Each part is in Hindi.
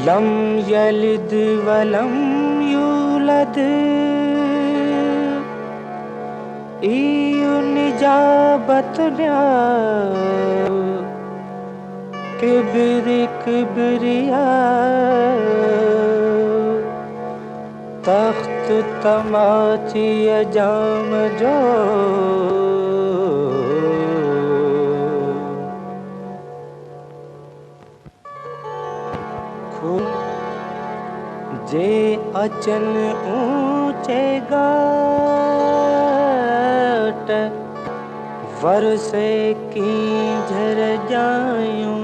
लम यलिद वलम यूलद इयुनिजाबतन्या किब्रि किब्रिया तख्त तमाची जाम जो जे अचन ऊंचे गाट वरसे की झर जायूं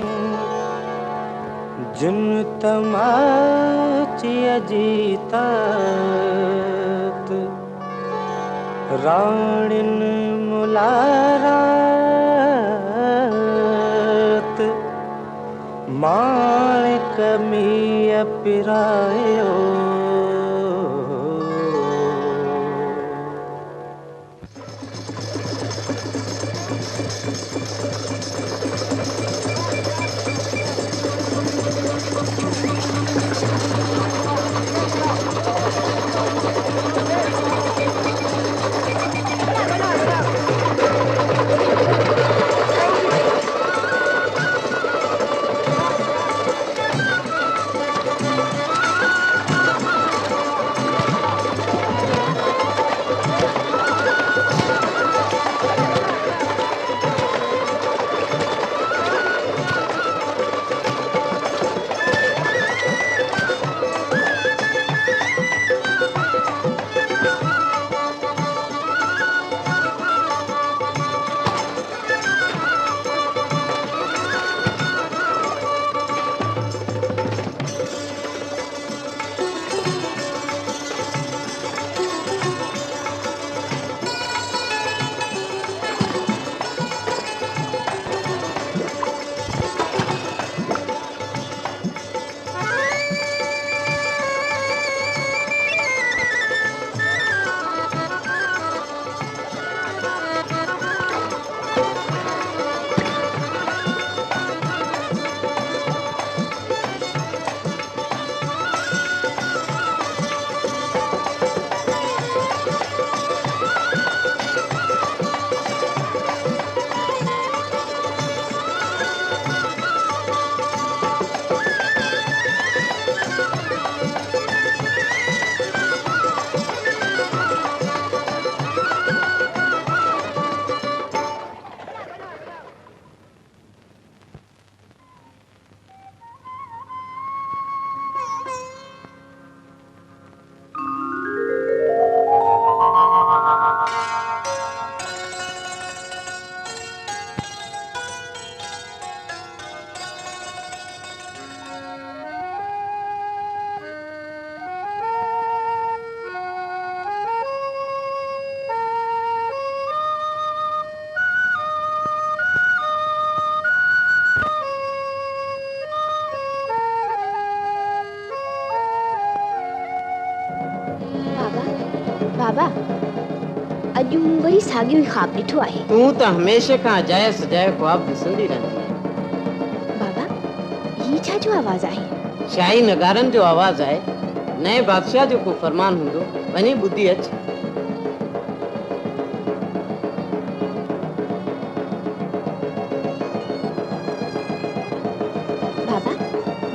जुन तमाची अजीतात राणिन मुलारात माणिक मीय पिरायो बाबा अॼु मूं वरी साॻियो ई ख़्वाबु ॾिठो आहे। तूं त हमेशह खां अजाए सजाए ख़्वाब ॾिसंदी रहंदी आहे। बाबा ही छा जो आवाज़ आहे? शाही नगारनि जो आवाज़ आहे। नए बादशाह जो को फरमान हूंदो, वञी ॿुधी अच। बाबा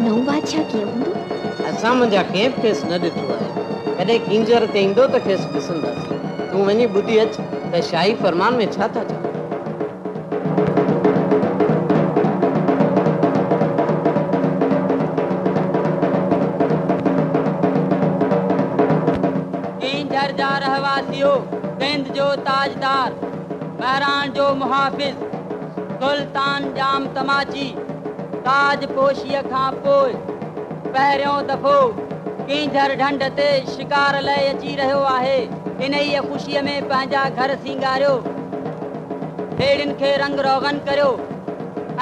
नओं बादशाह कीअं हूंदो? असां मुंहिंजा कंहिं बि खेसि न ॾिठो आहे। कॾहिं किंजर ते ईंदो त खेसि ॾिसंदासीं। तूं वञी ॿुधी अच त शाही फरमान में छा था चवनि। किंजर जा रहवासियो, सिंध जो ताजदार, बहरान जो मुहाफ़िज़, सुल्तान जाम तमाची ताज पोशीअ खां पोइ पहिरियों दफ़ो किंजर ढंढ ते शिकार लाइ अची रहियो आहे। इन ई ख़ुशीअ में पंहिंजा घर सींगारियो, भेड़ियुनि खे रंग रोगन करियो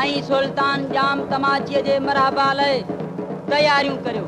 ऐं सुल्तान जाम तमाचीअ जे मरहबा लाइ तयारियूं करियो।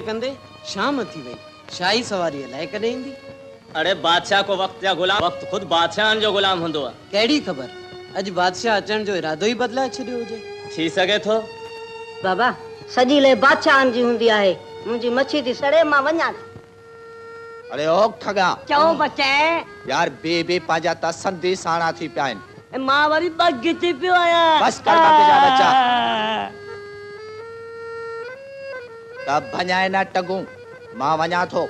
कंदे शाम थी वई, शाही सवारी अलाए कॾहिं ईंदी। अरे बादशाह को वक्त या गुलाम, वक्त खुद बादशाह जो गुलाम हुंदो आहे। कहिड़ी ख़बर अॼु बादशाह अचण जो इरादो ई बदिलाए छॾियो हुजे। थी सके थो। बाबा सॼी ले बादशाहनि जी हूंदी आहे। मुंहिंजी मच्छी थी सड़े, मां वञां। अरे ओ ठगा चओ बचे यार बे पांजा ता संदेश आना थी पिया आहिनि। मां वरी बग थी पियो आहियां। बस कर बाबे जा बच्चा तब भञाए ना टगू, मां वञा थो।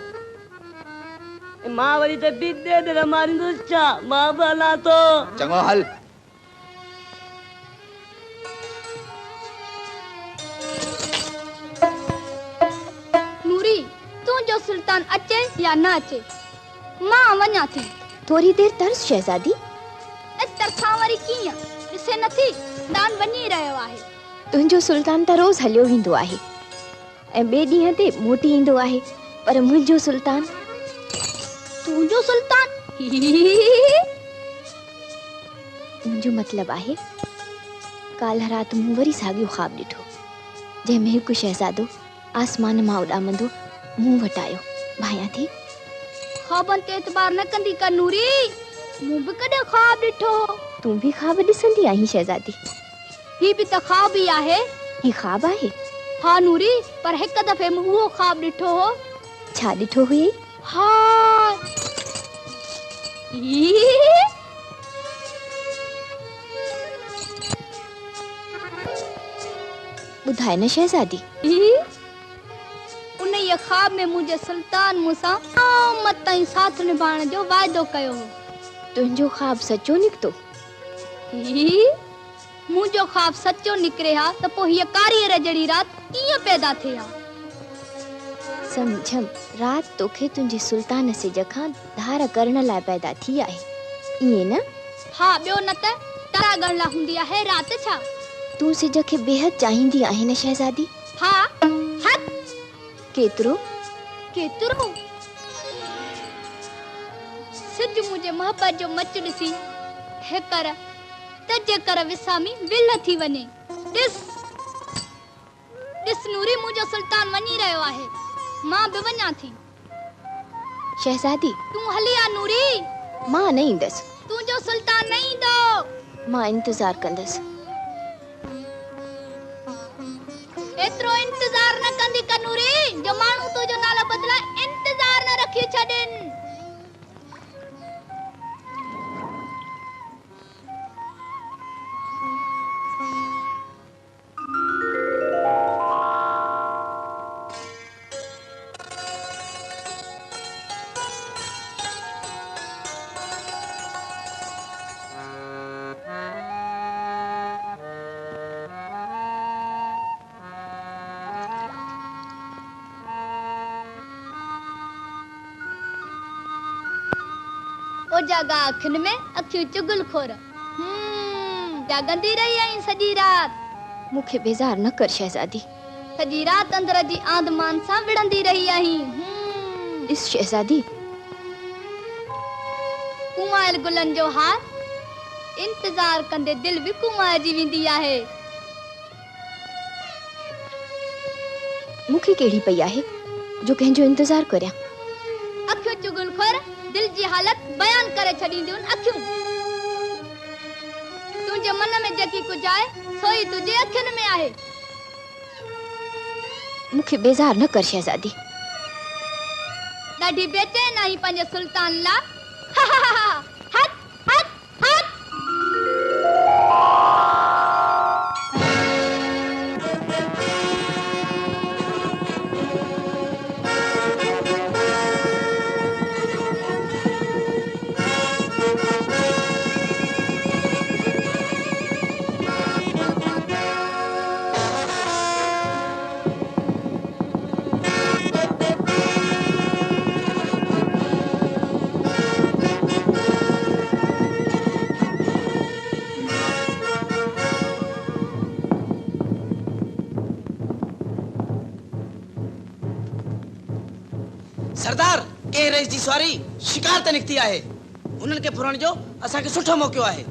मां वरी त बि दे मारींदुसि छा, मां भला तो चङो हल। नूरी तू जो सुल्तान अचे या न अचे, मां वञा थी। थोरी देर तरस शहजादी। तरसा वरी कीअं, ॾिसे नथी दान वञी रहियो आहे। तुंहिंजो सुल्तान त रोज़ हलियो वेंदो आहे ऐं ॿिए ॾींहं ते मोटी ईंदो आहे, पर मुंहिंजो सुल्तान, तुंहिंजो सुल्तान मुंहिंजो मतिलबु आहे काल्ह राति मूं वरी साॻियो ख़्वाबु ॾिठो, जंहिंमें हिकु शहज़ादो आसमान मां उॾामंदो मूं वटि आयो। भायां थी ख़्वाबनि ते एतबार न कंदी कर नूरी, मूं बि कॾहिं ख़्वाबु ॾिठो। तूं बि ख़्वाबु ॾिसंदी आहीं शहज़ादी? ही बि त ख़्वाब ई आहे। ही ख़्वाबु आहे? हाँ नूरी, पर हिकु दफ़े मूं उहो ख़्वाबु ॾिठो हो। छा ॾिठो हुई? हाँ ॿुधाए न शहज़ादी। उन ये ख़्वाब में मुंहिंजे सुल्तान मूंसां क़यामत ताईं साथ निभाइण जो वाइदो कयो हो। तुंहिंजो ख़्वाब सचो निकितो? मुंहिंजो ख़्वाब सचो निकिरे हा त पोइ हीअ कारीअर जहिड़ी राति कीअं पैदा थिए हा? समझम राति तोखे तुंहिंजे सुल्तान सिज खां धार करण लाइ पैदा थी आहे, ईअं न? हा ॿियो न त तारा ॻण लाइ हूंदी आहे राति छा? तूं सिज खे बेहद चाहींदी आहे न शहज़ादी? हा हद। केतिरो केतिरो? सिज मुंहिंजे मोहबत जो मच ॾिसी हेकर त जेकर विसामी विल थी वञे। ॾिस नूरी, मुंहिंजो सुल्तान वञी रहियो आहे, मां बि वञां थी। शहज़ादी तूं हली आ नूरी। मां न ईंदसि। तुंहिंजो सुल्तान न ईंदो। मां इंतज़ार कंदसि। एतिरो इंतज़ार न कंदी कर नूरी, जो माण्हू तुंहिंजो नालो बदिलाए इंतज़ार न रखी छॾनि। ओ जागा अखियुनि में अखियूं चुगल खोर जागंदी रही आई सॼी रात। मूंखे बेज़ार न कर शहज़ादी। सॼी रात अंदर जी आंदमान सां विढ़ंदी रही आहीं। इस शहज़ादी कुंवाइल गुलनि जो हार इंतजार कंदे दिल भी कुंवाइजी वेंदी आहे। मूंखे कहिड़ी पई आहे जो कंहिंजो इंतजार करियां। अखियूं चुगल खोर दिल जी हालत बयान करे छॾींदियूं अखियूं। तुंहिंजे मन में जेकी कुझु आहे सोई तुंहिंजे अखियुनि में आहे। मूंखे बेज़ार न कर शहज़ादी। ॾाढी बेचैन आहीं पंहिंजे सुल्तान ला। हट हट हट। सरदार ए रईस जी सवारी शिकार ते निकती आहे। उन्हनि खे फुरण जो असांखे सुठो मौक़ो आहे।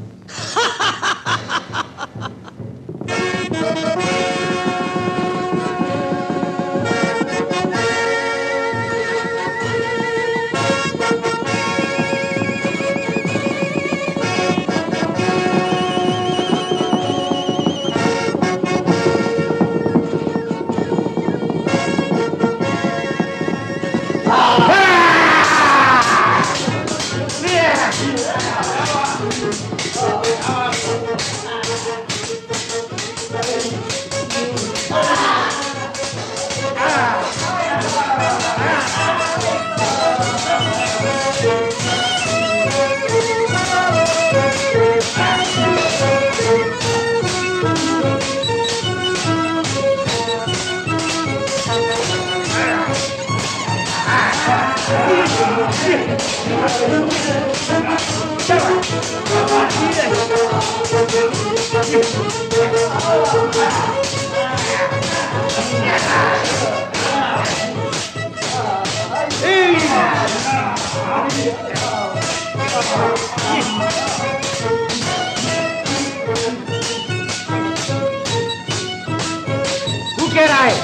तू कह रहा है?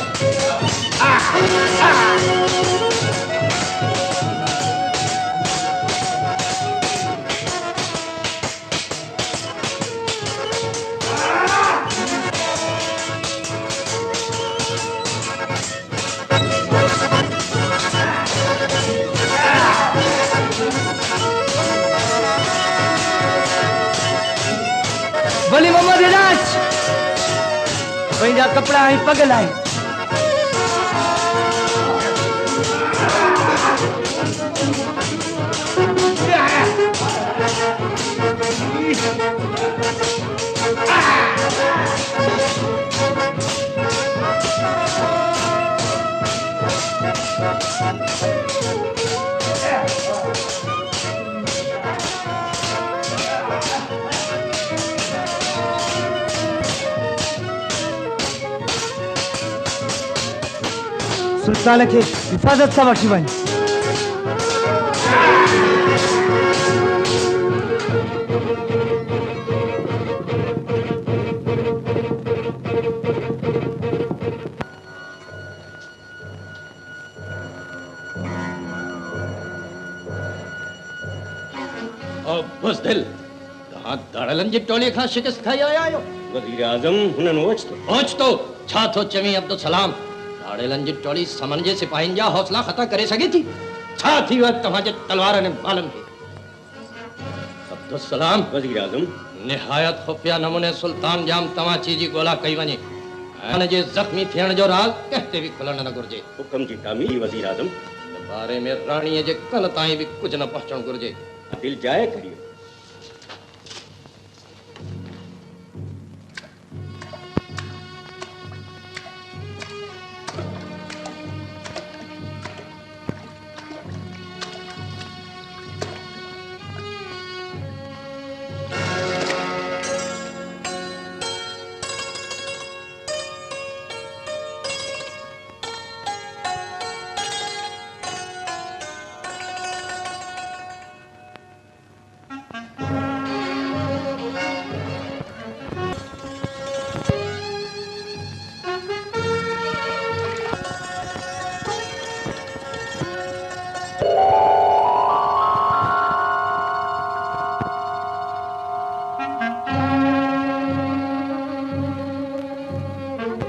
वली मोहम्मद इलाज पंहिंजा कपड़ा ऐं पग लाइ सुल्तान के हिफाजत सां वठी वञ। बुज़दिल तव्हां दाड़ेलनि जी टोलीअ खां शिकस्त खाई आया आहियो। वज़ीर आज़म हुननि ओचितो छा थो चवीं अब्दुल सलाम? दाड़ेलनि जी टोली समन जे सिपाहियुनि जा हौसला ख़ता करे सघे थी? छा थी वियो तव्हांजे तलवारनि ऐं बालनि खे? अब्दुल सलाम वज़ीर आज़म निहायत खुफ़िया नमूने सुल्तान जाम तमाची जी ॻोल्हा कई वञे। हुन जे ज़ख़्मी थियण जो राज़ कंहिं ते बि खुलणु न घुरिजे। हुकम जी तामीर वज़ीर आज़म। इन बारे में राणीअ जे कन ताईं बि कुझु न पहुचणु घुरिजे। दिल जाए करियो।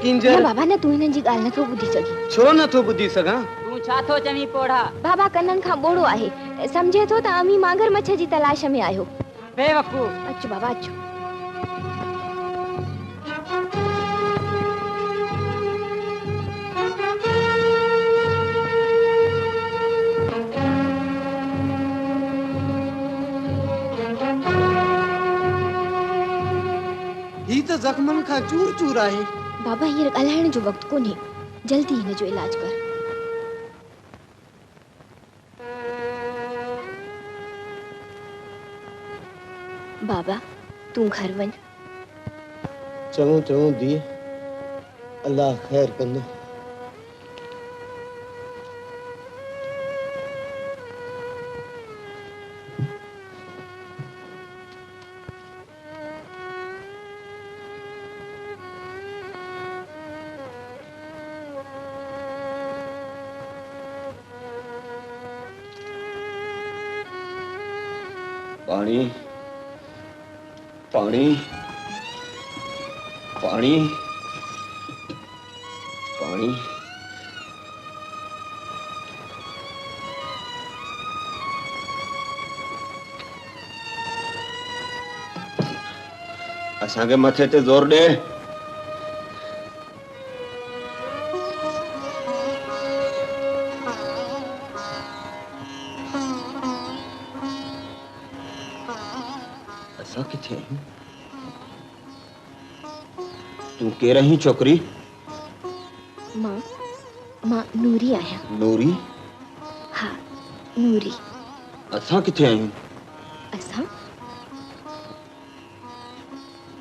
किंजर ना बाबा ना तू हिननि जी ॻाल्हि नथो ॿुधी सघी। छो नथो ॿुधी सघां? तूं छा थो चवीं पोढ़ा? बाबा कननि खां ॿोड़ो आहे, सम्झे थो त अमी मांगर मच्छ जी तलाश में आहियो। बेवकूफ़। अचो बाबा अचो। ही त जख्मन खां चूर चूर आहे। बाबा हींअर ॻाल्हाइण जो वक़्तु कोन्हे, जल्दी हिन जो इलाज कर। बाबा तूं घर वञ। चङो चङो धीअ, अल्लाह ख़ैर कंदो। पानी पानी पानी पानी असांखे मथे ते ज़ोर ॾे। असां किथे आहियूं? तूं केर आहीं छोकरी? मां नूरी आहियां। नूरी? हा नूरी। असां किथे आहियूं? असां?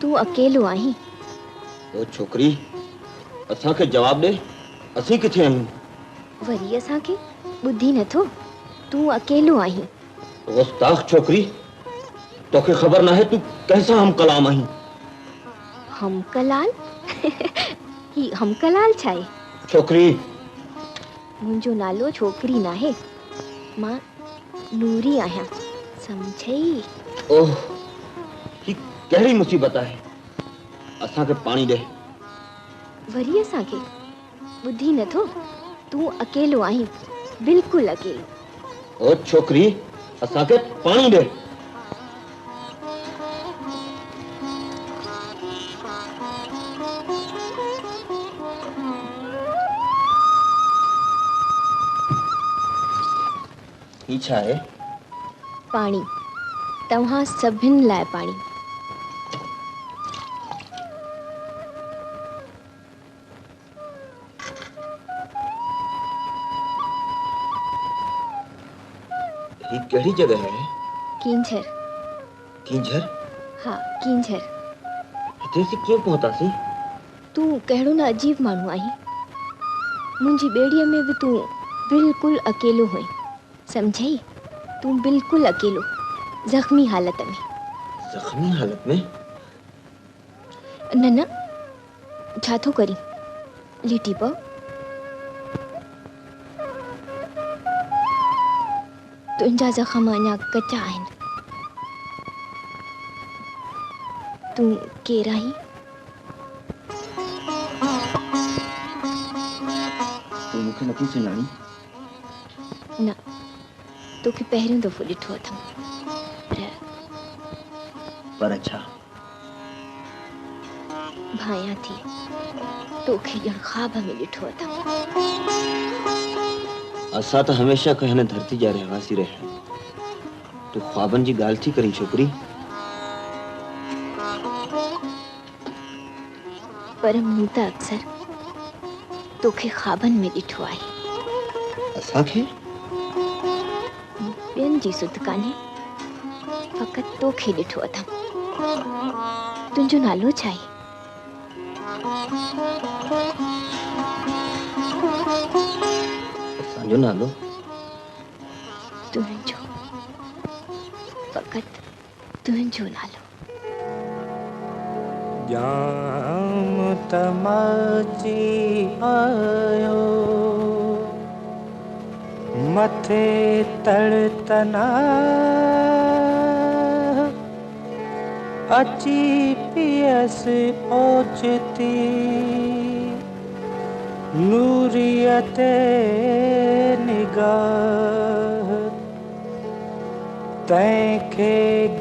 तूं अकेलो आहीं। ओ छोकरी, असांखे जवाब ॾे, असीं किथे आहियूं? वरी असांखे ॿुधी नथो? तूं अकेलो आहीं। गुस्ताख छोकरी, तोखे ख़बर नाहे तूं कैसा हम कलाम आहीं? हम कलाल? ही हम कलाल छा आहे? छोकरी, मुंहिंजो नालो छोकरी नाहे, मां नूरी आहियां, समझई? ओह, ही कहिड़ी मुसीबत आहे? असांखे पाणी ॾे। वरी असांखे ॿुधी नथो? तूं अकेलो आहीं, बिल्कुलु अकेलो। ओ छोकरी, असांखे पाणी ॾे। ही छा आहे? पाणी, तव्हां सभिनि लाइ पाणी। ही कहिड़ी जगह है? किंझर। किंझर? हाँ किंझर। हिते से कीअं पहुतासीं? तूं कहिड़ो न अजीब माण्हू आहीं। मुंहिंजी ॿेड़ीअ में बि तूं बिल्कुलु अकेलो हुई, समझई? तूं बिल्कुलु अकेलो, ज़ख्मी हालत में। ज़ख्मी हालत में? न छा थो करीं? लेटी पओ। तुंहिंजा ज़ख़्म अञा कचा आहिनि। तूं केरु आहीं? तूं मूंखे नथी सुञाणी? न, तोखे पहिरियों दफ़ो ॾिठो अथमि, पर छा? भायां थी, तोखे ॼण ख़्वाब में ॾिठो अथमि। असां त हमेशह हिन धरती जा रहवासी रहिया आहियूं। तूं ख्वाबनि जी ॻाल्हि थी करीं छोकरी? पर मूं त अक्सर तोखे ख्वाबनि में ॾिठो आहे। असांखे? ॿियनि जी सुध कान्हे, फ़क़ति तोखे ॾिठो अथमि। तुंहिंजो नालो छा आहे? असांजो नालो? तुंहिंजो, फ़क़ति तुंहिंजो नालो। जाम तमाची आयो मथे तड़ तना अची पियस ओचती नूरियत निगाह तैंखे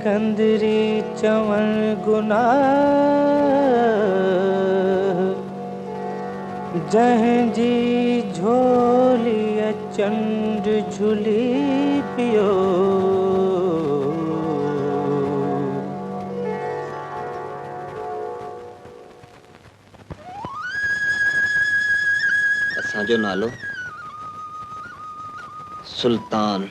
गंदरी चवण गुनाह जंहिंजी झोलीअ चंड झुली पियो असांजो नालो सुल्तान।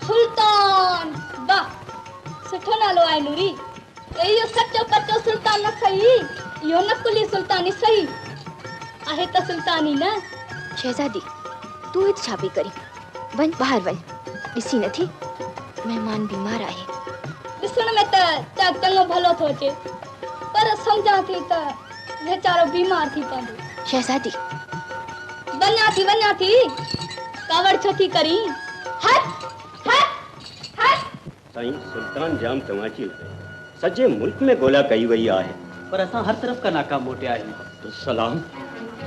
सुल्तान वाह सुठो नालो आहे नूरी। इहो सचो पचो सुल्तान न सही, इहो नकुली सुल्तानी सही आहे त सुल्तानी न। शहजादी तू हिते छा पई करी? वञ ॿाहिरि वञ, ॾिसी नथी महिमान बीमार आहे। ॾिसण में त चङो भलो थो अचे पर सम्झां थी त बेचारो बीमार थी पवंदो। शहजादी वञा थी कावड़ छो थी करी? हट हट हट। साईं सुल्तान जाम तमाची सॼे मुल्क में ॻोल्हा कई वई आहे पर असां हर तरफ़ का नाकाम मोटिया आहियूं। तो सलाम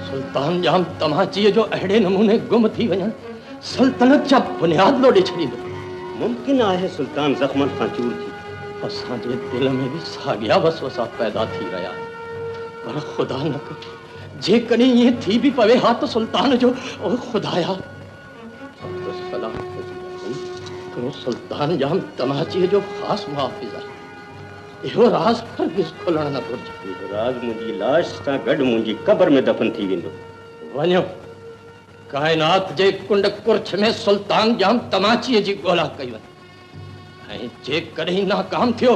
सुल्तान जाम तमाची जो अहिड़े नमूने गुम थी वञण सल्तनत जा बुनियाद लोॾे छॾींदो। मुमकिन आहे सुल्तान ज़ख्मन खां चूर थी। असांजे दिल में भी साॻिया वसवसा पैदा थी रहिया आहिनि पर ख़ुदा न करे जेकॾहिं ईअं थी भी पवे हा त सुल्तान जो ओ ख़ुदाया सलाम तो सुल्तान जाम तमाची जो ख़ासि मुहाफ़िज़ आहे। इहो राज़ हरगिज़ खुलण न घुरिजे। इहो राज़ मुंहिंजी लाश सां गॾु मुंहिंजी क़ब्र में दफ़न थी वेंदो। वञो काइनात जे कुंड कुर्छ में सुल्तान जाम तमाची जी ॻोल्हा कई वञे ऐं जेकॾहिं नाकाम थियो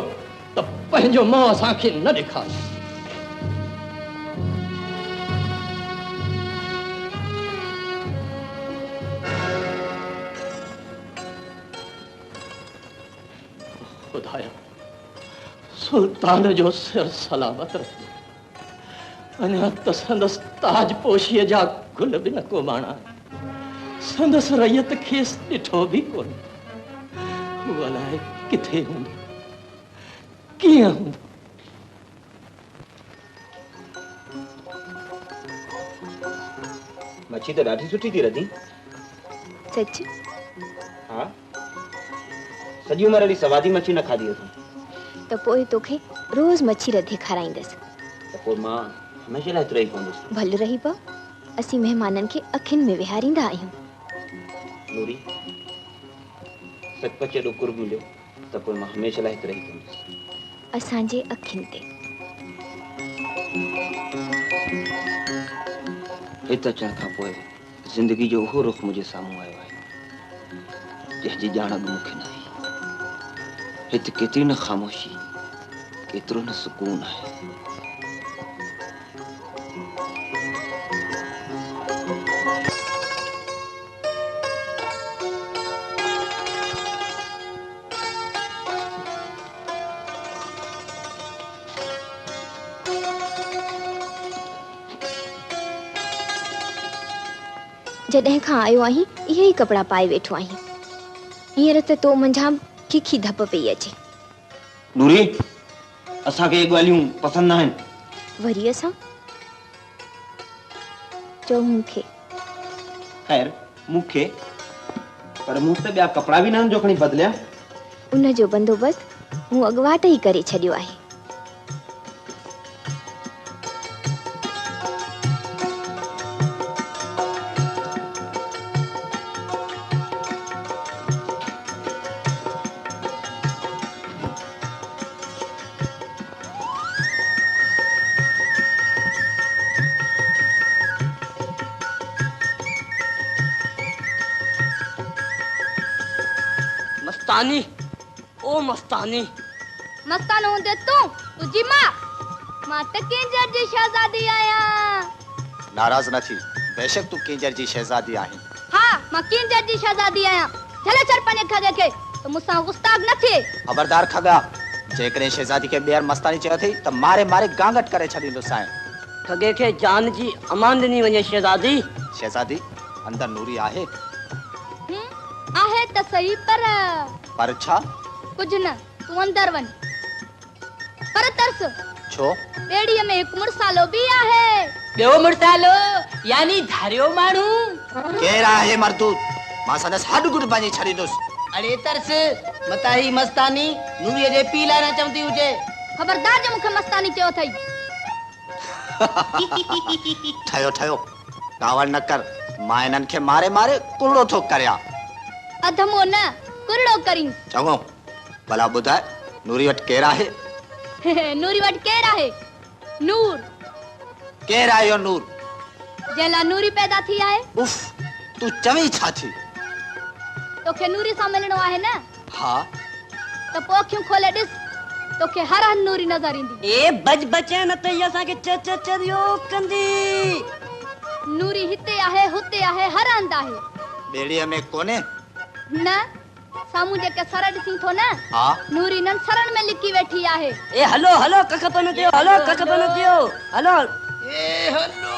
त पंहिंजो मुंहुं असांखे न ॾेखार। खुदाया सुल्तान जो सिर सलामत रखो। अञा त संदसि ताज पोशीअ जा गुल बि न को माणा संदसि रैयत खेसि ॾिठो बि कोन। अलाए किथे हूंदो कीअं हूंदो। मच्छी त ॾाढी सुठी थी रधी। सच? हा सॼी उमिरि अहिड़ी सवादी मच्छी न खाधी अथऊं। त पोइ तोखे रोज़ मच्छी रधे खाराईंदसि। त पोइ मां हमेशह लाइ रही पवंदुसि। भले रही पव। असीं महिमाननि खे अखियुनि में विहारींदा आहियूं। नूरी सचपच एॾो कुर्ब मिलियो त पोइ मां हमेशह लाइ रही पवंदुसि। असांजे अखियुनि ते। हिते अचण खां पोइ ज़िंदगी जो उहो रुख मुंहिंजे साम्हूं आयो आहे जंहिंजी ॼाण बि मूंखे न आहे। हिते केतिरी न ख़ामोशी केतिरो न सुकून आहे। जॾहिं खां आयो आहीं इहे ई कपिड़ा पाए वेठो आहीं। हींअर त तो मंझां खिखी धप पई अचे। नूरी असांखे ये ॻाल्हियूं पसंदि न आहिनि। वरी असां चओ मूंखे। ख़ैर मूंखे पर मूं त ॿिया कपिड़ा बि न आहिनि जो खणी बदिलिया। उन जो बंदोबस्त मूं अॻुवाट ई करे छॾियो आहे। मस्तानी ओ मस्तानी मस्तान होंदे तुझी मां त किंजर जी शहजादी आया। नाराज न थी, बेशक तू किंजर जी शहजादी आहीं। हाँ मां किंजर जी शहजादी आया। झले चर पने खगे के तो मुसा गुस्ताख न थे। खबरदार खगा, जेकरे शहजादी के ॿेर मस्तानी चयो थी त मारे मारे गांगट करे छॾींदो साईं। खगे के जान जी अमान ॾिनी वञे शहजादी। शहजादी अंदर नूरी आहे? आहे त त सही पर छा? कुछ न, तू अंदर वञ। पर तरस छो? बेड़ीअ में हिकु मुड़सालो भी आहे। ॿियो मुड़सालो यानी धारियो माण्हू। केर आहे मर्दूद? मां संदसि हॾ गुॾ बांझी छॾींदुसि। अड़े तरस मता ही मस्तानी नूरीअ जे पी लाइ न चवंदी हुजे। खबरदार जो मूंखे मस्तानी चयो अथई। ठयो ठयो कावड़ न कर। मां इन्हनि खे मारे मारे कुरड़ो थो करियां। अधमो न कुरड़ो करी। चङो भला ॿुधाए नूरी वटि केर आहे? नूरी वटि केर आहे? नूर। केर आहे इहो नूर? जंहिं नूरी पैदा थी आहे। उफ, तू चवी छा थी? तोखे नूरी सां मिलणो आहे न? हाँ। तो पोखियूं खोले ॾिस, तोखे हर हंधि नूरी नज़र ईंदी। ए बच बचे न त असांखे चरियो कंदी। नूरी हिते आहे, हुते आहे, हर हंधि आहे। बेड़ीअ में कोने? न, सामू जेके सर ॾिसी थो न, हाँ। नूरी नन सरन में लिकी वेठी आहे। ए हलो हलो कख पन थियो, हलो कख पन थियो, हलो। ए हलो।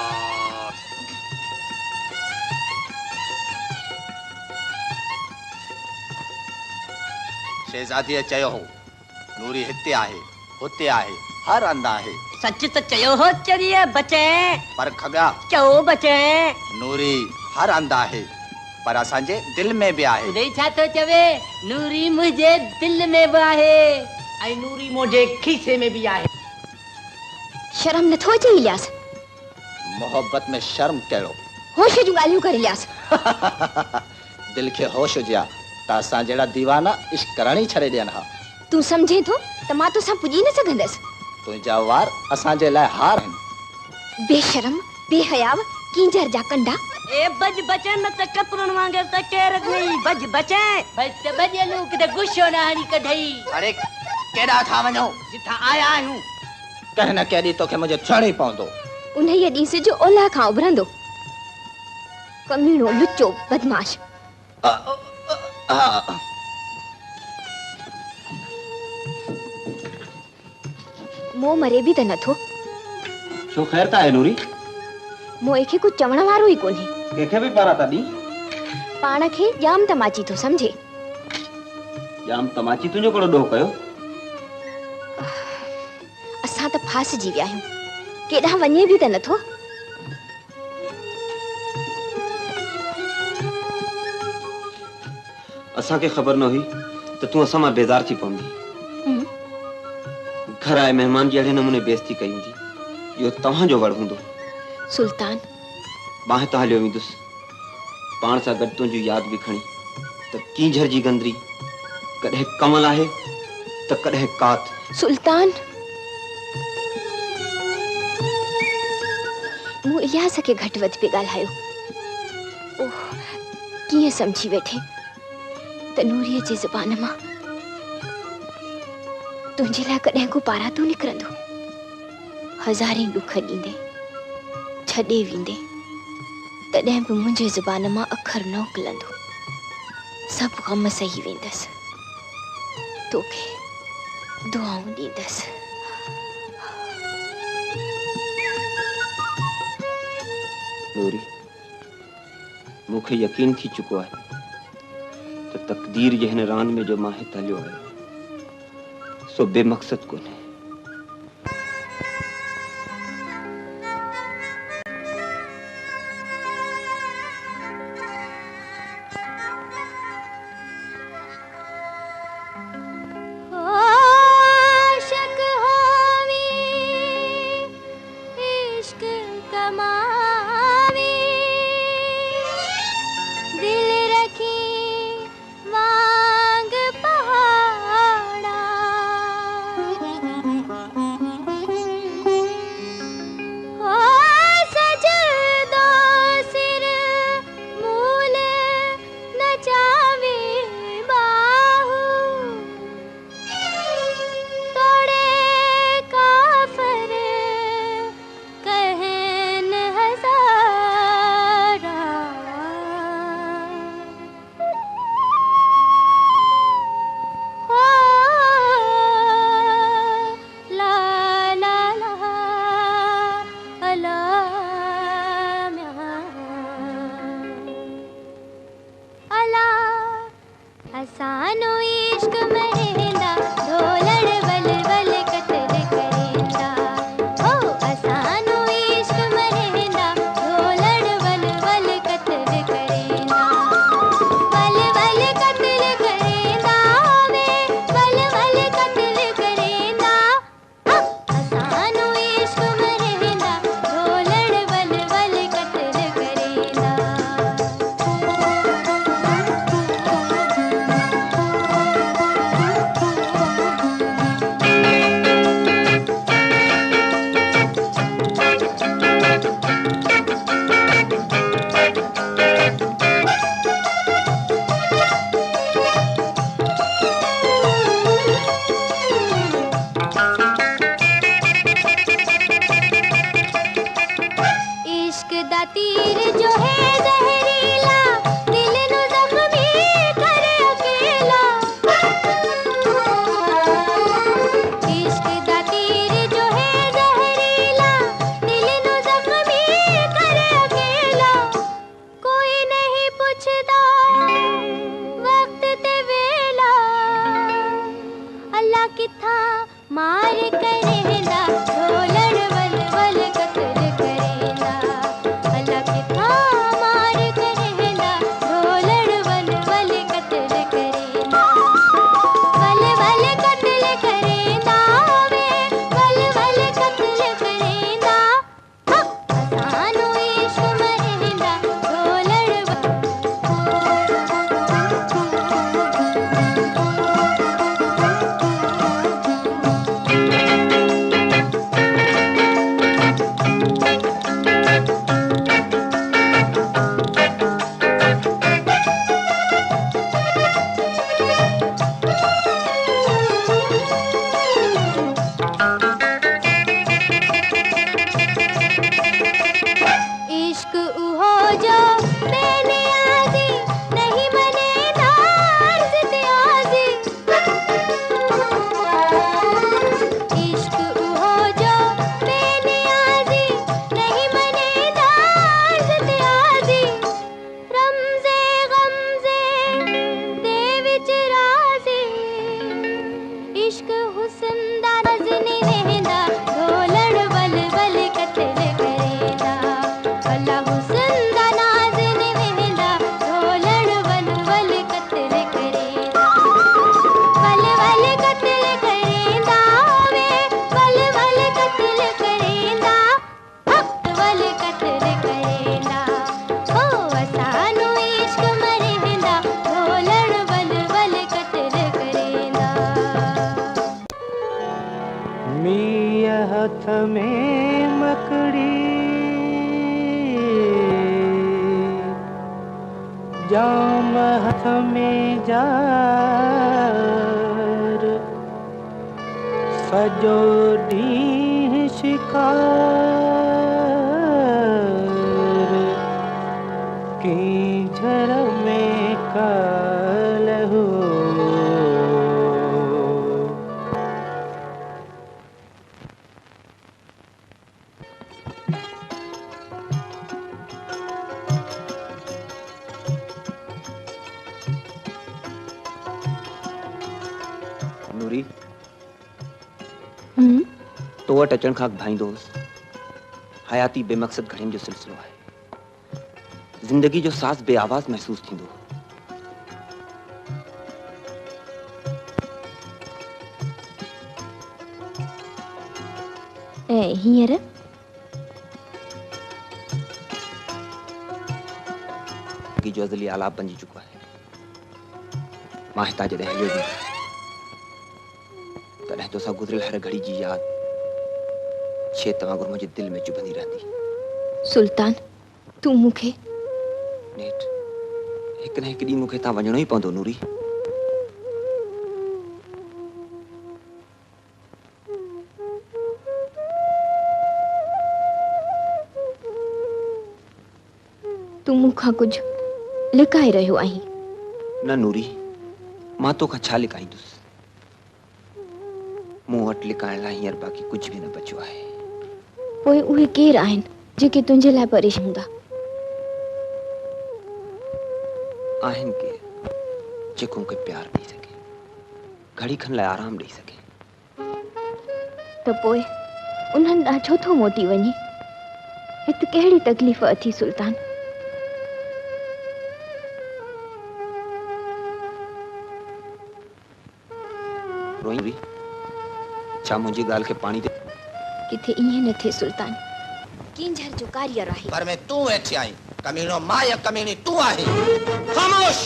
शहजादीअ चयो हो नूरी हिते आहे, हुते आहे, हर हंधि आहे। सच त चयो हो चरिए बचे। पर खगा चओ बचे। नूरी हर हंधि आहे, पर असांजे दिल में भी आहे। उदई छा तो चवे? नूरी मुझे दिल में भी आहे, ऐं नूरी मुझे खीसे में भी आहे। शर्म नथो अचे इलियास? मोहब्बत में शर्म कहिड़ो? होश जूं ॻाल्हियूं कर इलियास। दिल खे होश हुजिया त असां जहिड़ा दीवाना इश्क करण ई छॾे ॾियनि हा। तूं सम्झे थो त मां तोसां पुॼी न सघंदसि? तुंहिंजा वार असांजे लाइ हार आहिनि। बेशरम, बेहयाव, कींजर जा कंडा। ए बज बचे न त कपड़न वांगे त केर नहीं बज बचे। बच बजलू किते गुस्सो न हणी कढई। अरे केॾा था वञो? जिथा आया आहियूं। कंहिं न कंहिं ॾींहुं तोखे मुंहिंजो थियण ई पवंदो। उन्हीअ ॾींहुं सिज ओलह खां उभरंदो। कमीणो, लुचो, बदमाश। मो मरे भी त नथो। छो ख़ैर त आहे नूरी? मोए खे कुछ चवण वारो ई कोन्हे। कंहिंखे बि पारां तॾी पाण खे जाम तमाची थो समझे। जाम तमाची तुंहिंजो कहिड़ो ॾोह कयो? असां त फासजी विया आहियूं, केॾां वञे भी त नथो। असांखे ख़बर न हुई त तूं असां मां बेज़ार थी पवंदी। घर आए मेहमान जी अहिड़े नमूने बेइज्जती कई हूंदी, इहो तव्हांजो वड़ हूंदो। सुल्तान, मां हितां हलियो वेंदुसि, पाण सां गॾु तुंहिंजी यादि बि खणी त कींझर जी गंदरी कॾहिं कमल आहे त कॾहिं कात। सुल्तान, मूं इलियास खे घटि वधि पे ॻाल्हायो। ओह, कीअं समझी वेठे त नूरीअ जी ज़ुबान मां तुंहिंजे लाइ कॾहिं को पारातो निकिरंदो। हज़ारे ॾुख ॾींदे छॾे वेंदे तॾहिं बि मुंहिंजे ज़ुबान मां अखर न उकलंदो। सभु ग़म सही वेंदसि, तोखे दुआऊं ॾींदसि। नूरी, मूंखे यकीन थी चुको आहे त तक़दीर जे हिन रान में जो मां हिते हलियो आहियां सो बेमक़सद कोन्हे। जाम हाथ में जार सजो ॾींहुं शिकार कीझर में कालहो नूरी तो वटि अचण खां भाईंदोसि हयाती बेमक़सद घड़ियुनि जो सिलसिलो आहे जिंदगी जो साज़ बेआवाज़ महसूस थींदो ऐं हींअर की जो अज़ली आलाप बणिजी चुको आहे मां हितां जॾहिं हलियो बि तॾहिं तोसां गुज़रियल हर घड़ी जी याद छे तव्हां गुर मुंहिंजे दिलि में चुभंदी रहंदी सुल्तान तू मूंखे नेठ हिकु न हिकु ॾींहुं मूंखे हितां वञिणो ई पवंदो नूरी तू मूंखां कुझु लिकाए रहियो आहीं न नूरी मां तोखां छा लिकाईंदुसि मूं वटि लिकाइण लाइ हींअर बाक़ी कुझु बि न बचियो आहे पोइ उहे केरु आहिनि जेके तुंहिंजे लाइ परेशान हूंदा आहिनि केरु जेको मूंखे प्यार ॾेई सघे घड़ी खन लाइ आराम ॾेई सघे। तो पोइ उन्हनि ॾांहुं छो थो मोटी वञे? हिते कहिड़ी तकलीफ़ अथी सुल्तान? रोई भी छा मुंहिंजी ॻाल्हि खे पाणी दे? किथे ईअं न थिए सुल्तान। किंजर जो कारियर आहे। पर में तू वेठी आई कमीनो मां या कमीनी तू आहे। खामोश।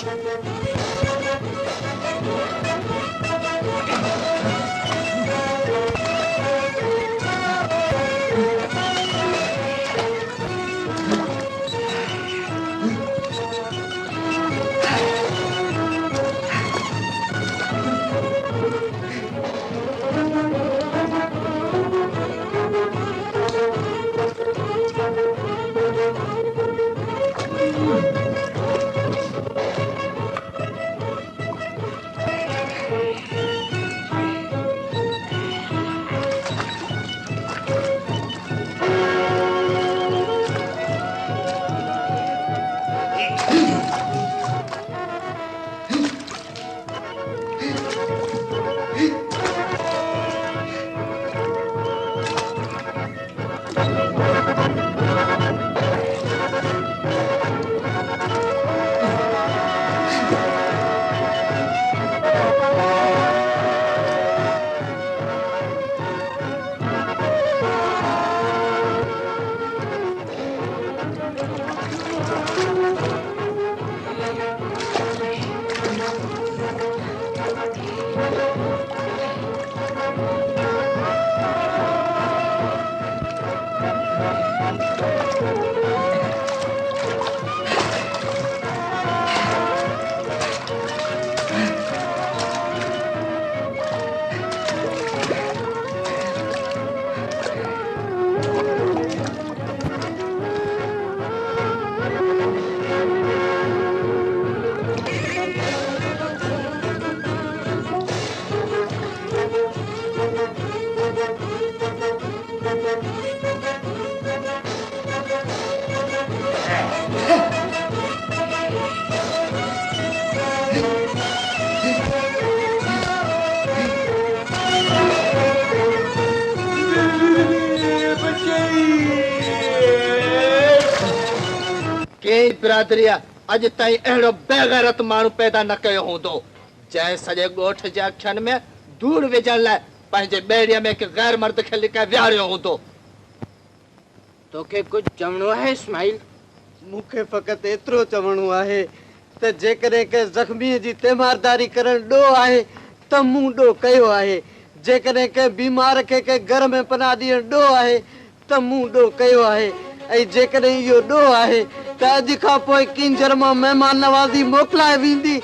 बिरादरिया अज ताईं अहिड़ो बेगैरत माण्हू पैदा न कयो हूंदो जंहिं सॼे ॻोठ जे अखियुनि में धूड़ विझण लाइ पंहिंजे ॿेड़ीअ में हिकु गैर मर्द खे लिकाए विहारियो हूंदो। तोखे कुझु चवणो आहे इस्माइल? मूंखे फ़क़ति एतिरो चवणो आहे त जेकॾहिं के ज़ख़्मीअ जी तीमारदारी करण ॾोह आहे त मूं ॾोह कयो आहे। जेकॾहिं के बीमार खे के घर में पनाह ॾियण ॾोह आहे त मूं ॾोह कयो आहे। ऐं जेकॾहिं इहो ॾोह आहे त अॼु खां पोइ किंजर मां महिमान नवाज़ी मोकिलाए वेंदी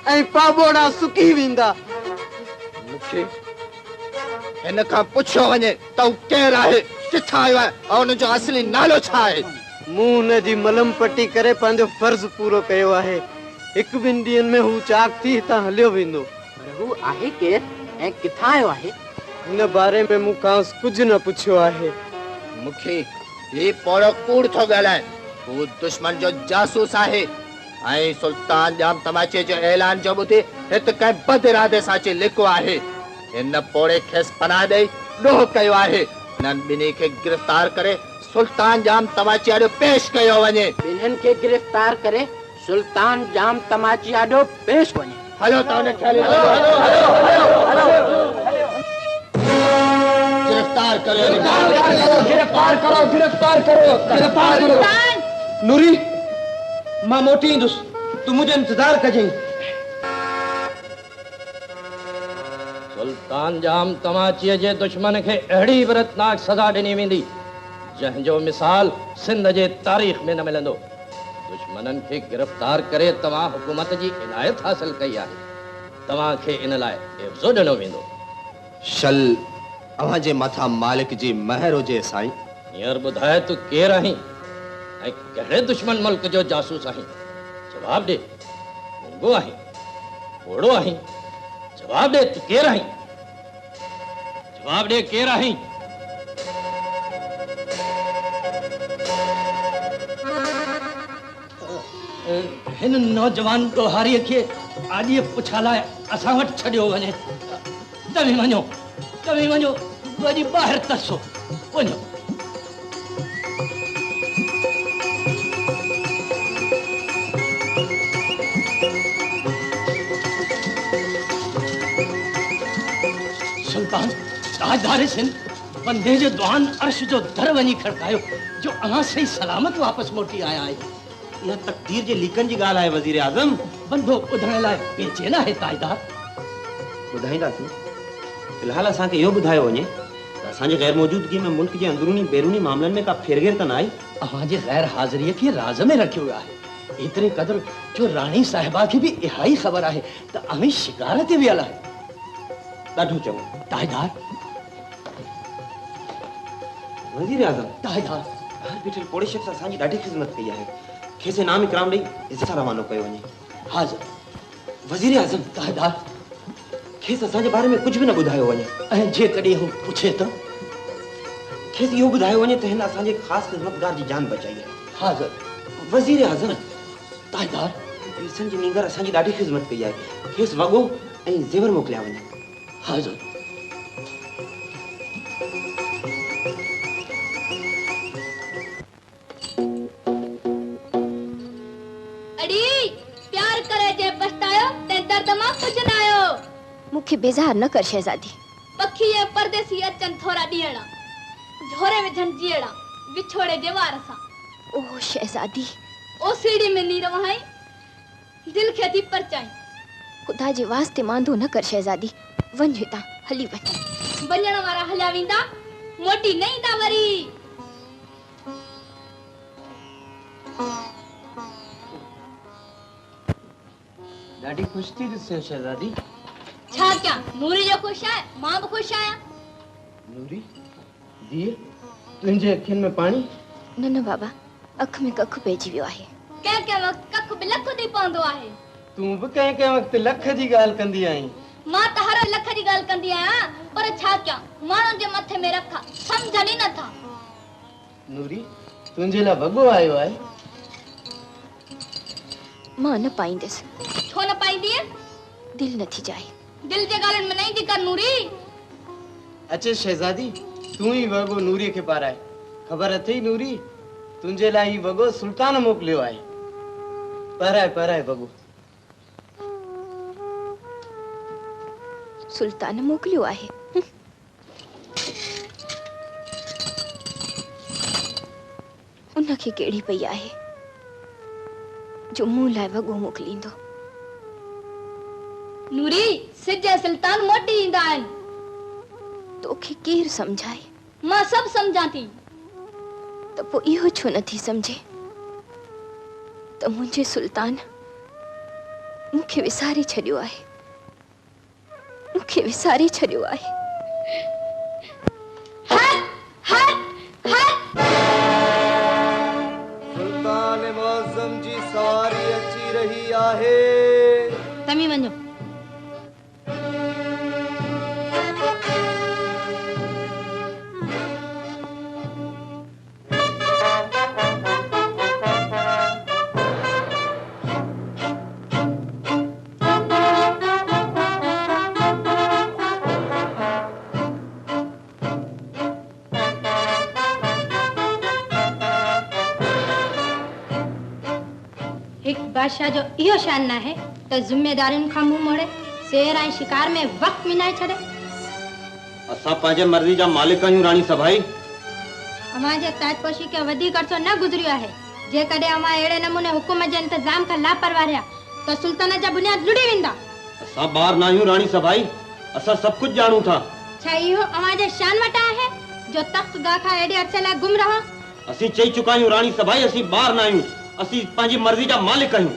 ऐं पाबोड़ा सुकी वेंदा। मूंखे हिन खां पुछियो वञे त हू केरु आहे, किथां आयो आहे ऐं हुनजो असली नालो छा आहे? मूं हुनजी मलम पटी करे पंहिंजो फर्ज़ पूरो कयो आहे। हिकु ॿिनि ॾींहंनि में हू चाक थी हितां हलियो वेंदो। पर हू आहे केरु ऐं किथां आयो आहे? हिन बारे में मूंखां कुझु न पुछियो आहे। मूंखे ही पोड़ो कूड़ थो ॻाल्हाए। हू दुश्मन जो जासूस आहे ऐं सुल्तान जाम तमाचे जो ऐलान जो ॿुधी हिते कंहिं बद इरादे सां अची लिको आहे। हिन पोड़े खेसि पनाह ॾेई ॾोह कयो आहे। हिननि ॿिन्ही खे गिरफ़्तार करे सुल्तान जाम तमाचे आॾो पेश कयो वञे। ॿिन्हिनि खे गिरफ़्तार करे सुल्तान जाम तमाचे आॾो पेश वञे। हलो त हुनखे गिरफ़्तार करो, गिरफ़्तार करो, गिरफ़्तार करो, गिरफ़्तार करो। नूरी मां मोटी ईंदुसि, तूं मुंहिंजो इंतज़ार कजांइ। सुल्तान जाम तमाचीअ जे दुश्मन खे अहिड़ी इबरतनाक सज़ा ॾिनी वेंदी जंहिंजो मिसाल सिंध जे तारीख़ में न मिलंदो। दुश्मननि खे गिरफ़्तार करे तव्हां हुकूमत जी इनायत हासिल कई आहे। तव्हांखे इन लाइ एवज़ो ॾिनो वेंदो। शल अव्हां जे मथां मालिक जी महर हुजे साईं। हींअर ॿुधाए तूं केरु आहीं ऐं कहिड़े दुश्मन मुल्क जो जासूस आहीं? जवाब ॾे। गूंगो आहीं? ओड़ो आहीं? जवाब ॾे, तूं केरु आहीं? जवाब ॾे, केरु आहीं? हिन नौजवान ॾोहारीअ खे आज ये पुछाला असां वटि छॾियो वञे। तव्हीं वञो वरी ॿाहिरि तसो वञो। सुल्तान ताजदार सिंध बंदे जो दुआन अर्श जो दर वञी खड़कायो जो अञा सही सलामत वापस मोटी आया है। यह तकदीर जे लिखण जी ॻाल्हि आहे वज़ीर आज़म। बंदो ॿुधण लाइ बेचैन आहे ताजदार। ॿुधाईंदासीं। फिलहाल असांखे इहो ॿुधायो वञे त असांजे गैर मौजूदगी में मुल्क जे अंदरूनी बैरूनी मामलनि में का फेरगेर त न आई। अव्हांजे गैर हाज़िरीअ खे राज़ में रखियो वियो आहे। एतिरे क़दुरु जो राणी साहिबा खे बि इहा ई ख़बर आहे त अवी शिकार ते वियल आहे। ॾाढो चङो ताजदार। वज़ीर आज़म ताजदार हर बीठल पोड़े शख्स असांजी ॾाढी ख़िदमत कई आहे। खेसि इनाम इकराम ॾेई इज़त सां रवानो कयो वञे। हाज़िर वज़ीर आज़म। ताजदार खेसि असांजे बारे में कुझु बि न ॿुधायो वञे। ऐं जेकॾहिं हू पुछे त खेसि इहो ॿुधायो वञे त हिन असांजे ख़ासि ख़िदमतगार जी जान बचाई आहे। हाज़िर वज़ीर आज़म। ताजदार पेसनि जी नींगर असांजी ॾाढी ख़िदमत कई आहे। खेसि वॻो ऐं ज़ेवर मोकिलिया वञे। हाज़िर। मुखे बेजार न कर शहजादी। पखी ये परदेसी अचन थोड़ा ॾींहणा झोरे विझण जीअड़ा विछोड़े जे वार सां। ओ शहजादी ओ सीढ़ी में नी रवाई दिल खे थी परचाई। खुदा जे वास्ते मांदो न कर शहजादी। वञ हितां हली वञ। वञण वारा हलिया वेंदा मोटी न ईंदा वरी। ॾाढी खुश थी ॾिसे शहजादी। छा क्या नूरी जो खुश है मां भी खुश आया। नूरी दिए तुंहिंजे अखियुनि में पानी। न न बाबा अख में कख पइजी वियो आहे। कंहिं वक्त कख बि लख थी पवंदो आहे। तूं बि कंहिं वक्त लख जी ॻाल्हि कंदी आहीं। मां त हर लख जी ॻाल्हि कंदी आहियां पर छा क्या माण्हुनि जे मथे में रखा समझनि ई नथा। नूरी तुंहिंजे लाइ वॻो आयो आहे। मां न पाईंदसि। छो न पाईंदी? दिल नथी जाए। दिल जे ॻाल्हियुनि में नहीं थी कर नूरी। अचे शहजादी तूं ई वॻो नूरी खे पाराए। ख़बर अथई नूरी तुंहिंजे लाइ ही वॻो सुल्तान मोकिलियो आहे। पाराए पाराए वॻो। सुल्तान मोकिलियो आहे। उनखे केड़ी पई आहे जो मूं लाइ वॻो मोकिलींदो। नूरी सिज सुल्तान मोटी ईंदा आहिनि। तोखे केर समझाए? मां सब समझा थी। त पोइ इहो छो नथी समझे त मुंहिंजे सुल्तान मूंखे विसारे छॾियो आहे। मूंखे विसारे छॾियो आहे। सुल्तान मौज़म जी सवारी अची रही आहे। तमी वञो। बादशाह जो इहो शान ना है तो जिम्मेदारियों का मुंह मोड़े शेर ऐं शिकार में वक्त मिनाए छड़े। असा पंहिंजे मर्जी जा मालिक आहियूं रानी सभाई। हमारे ताजपोशी के वधीक अर्सो न गुजरियो है। जे कॾहिं अमा अहिड़े नमूने हुकुम जे इंतजाम का लापरवाह रहिया तो सुल्तान जा बुनियाद लुड़ी वेंदा। असा बार ना आहियूं रानी सभाई। असा सब कुछ जानू था। छा इहो हमारे शान वटा है जो तख्त गा खा एडे अरसे ला गुम रहो। असी चई चुका आहियूं रानी सभाई असी बार ना आहियूं। असी पंहिंजी मर्जी जा मालिक आहियूं।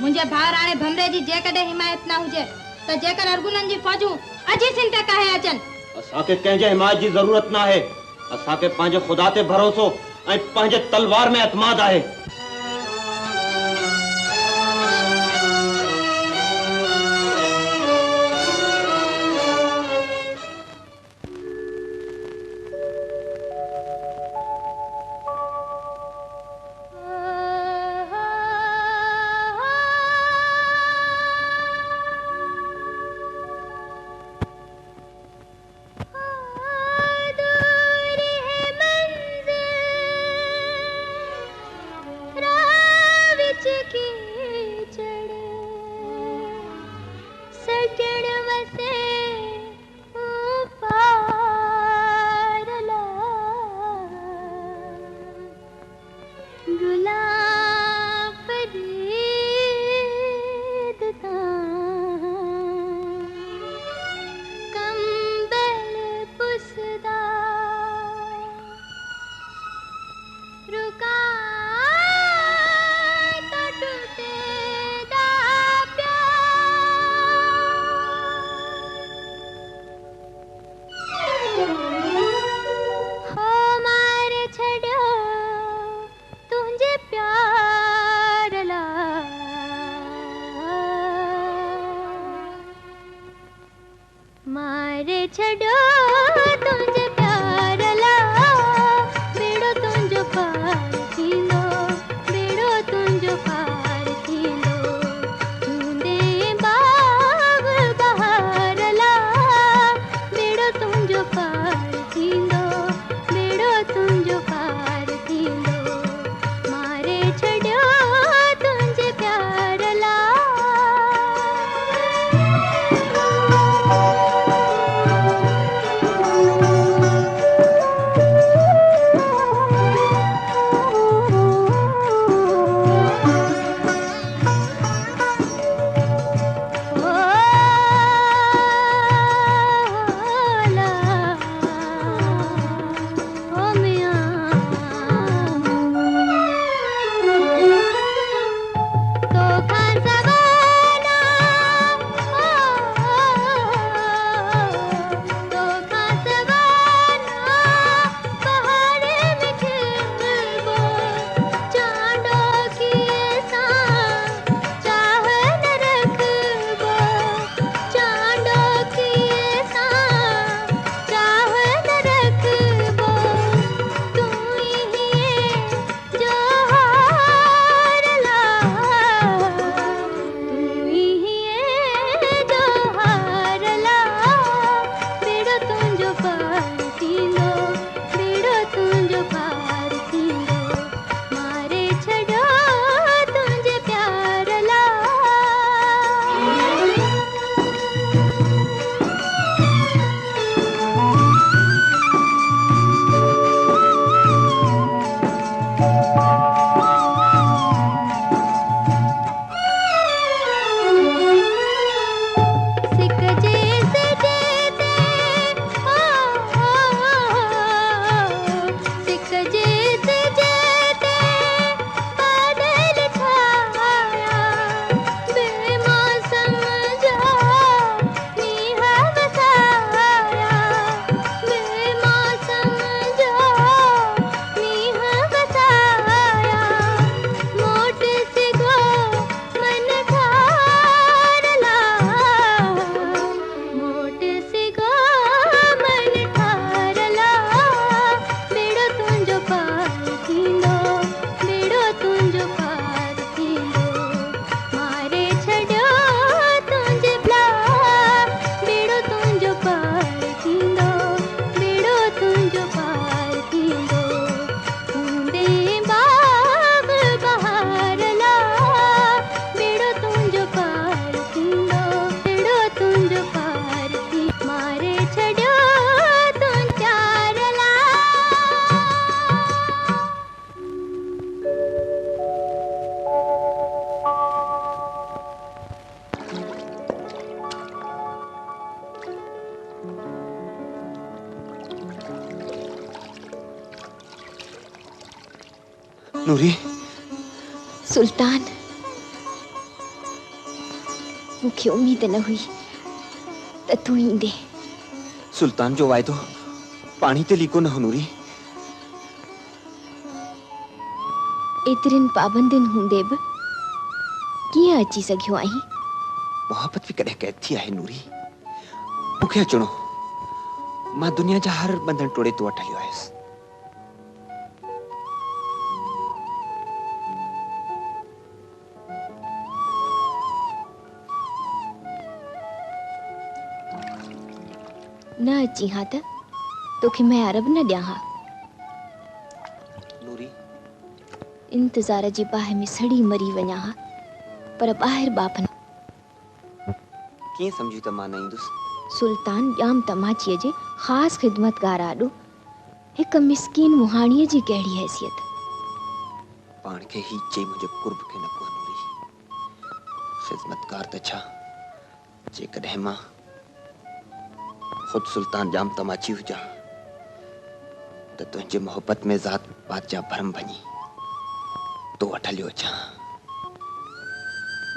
मुंहिंजे भाउ राणे भमरे जी जे कॾहिं हिमायत न हुजे त जेकर अरगुननि जी फौजूं अजी सिंध ते काहे अचनि। असांखे कंहिंजे हिमायत जी ज़रूरत न आहे। असांखे पंहिंजे खुदा ते भरोसो ऐं पंहिंजे तलवार में एतमाद आहे। मारे छड़ो तुझे प्यार ला बेड़ो तुझो पार थींदो बेड़ो तुझो पार थींदो ढूंढे बाग बहार ला बेड़ो तुझो पार थींदो बेड़ो तुझो पार थींदो मारे छड़ो तुझे प्यार ला नूरी सुल्तान मुझे उम्मीद न हुई त तू ईंदे सुल्तान जो वायदो पानी ते लीको न हो नूरी एतिरनि पाबंदियुनि हूंदे बि कीअं अची सघियो आहीं मोहब्बत भी कॾहिं कैद थी आहे नूरी मूंखे अचणो मां दुनिया जा हर बंधन तोड़े तो वठ हलियो आयुसि न अची हा त तोखे मैं अरब न ॾियां हा नूरी इंतजार जी बाहि में सड़ी मरी वञा हा पर ॿाहिरि बाप न कीअं समझी त मां न ईंदुसि सुल्तान ॼाम तमाचीअ जे ख़ासि ख़िदमतगार आॾो हिकु मिसकीन मुहाणीअ जी कहिड़ी हैसियत पाण खे ही चई मुंहिंजे कुर्ब खे न को नूरी ख़िदमतगार त छा जेकॾहिं मां खुद सुल्तान जाम तमाची हुजा त तुंहिंजे मोहब्बत में ज़ात पात जा भरम भञी तो वठ हलियो अचां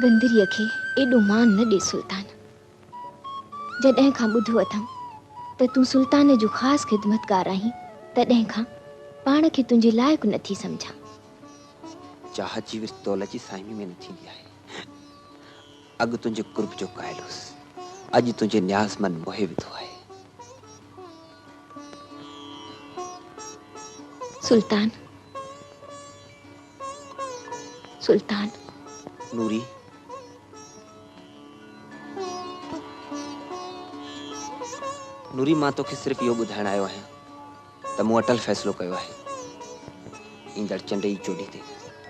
गंदरीअ खे एॾो मान न ॾे सुल्तान जॾहिं खां ॿुधो अथमि त तूं सुल्तान जो ख़ासि ख़िदमतगार आहीं तॾहिं खां पाण खे तुंहिंजे लाइक़ु नथी सम्झां चाहत जी विर्तौल जी साइमी में न थींदी आहे अॻु तुंहिंजे कुर्ब जो क़ाइल हुअसि अज तुझे न्याज़ मन मोहे विधो है। सुल्तान, सुल्तान। नूरी, नूरी मां तोखे सिर्फ इहो ॿुधाइण आयो आहियां त मूं अटल फ़ैसिलो कयो आहे। ईंदड़ चंड जी चोॾी ते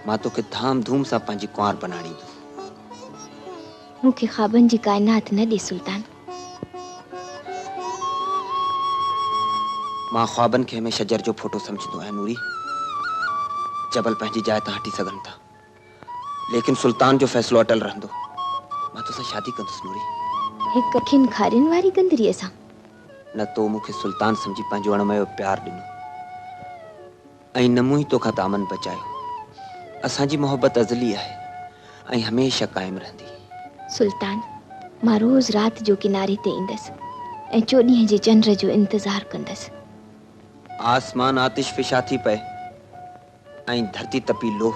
मां तोखे धाम धूम सां पंहिंजी कुंवार बनाणींदुसि। मूंखे ख्वाबनि जी काइनात न ॾे सुल्तान। मां ख्वाबनि खे हमेशह जर जो फोटो समझंदो आहियां नूरी। जबल पंहिंजी जाइ तां हटी सघनि था, लेकिन सुल्तान जो फ़ैसिलो अटल रहंदो। मां तोसां शादी कंदुसि नूरी। हिकु अखियुनि खारियुनि वारी गंदरीअ सां? न तो मूंखे सुल्तान समझी पंहिंजो अणमयो प्यार ॾिनो, ऐं न मूं ई तोखां दामन बचायो। असांजी मोहबत अज़ली आहे ऐं हमेशह क़ाइमु रहंदी। सुल्तान, मां रोज़ रात जो किनारे ते ईंदसि ऐं चोॾींहं जे चंड जो इंतज़ार कंदसि। आसमान आतिश फिशा थी पए ऐं धरती तपी लोह,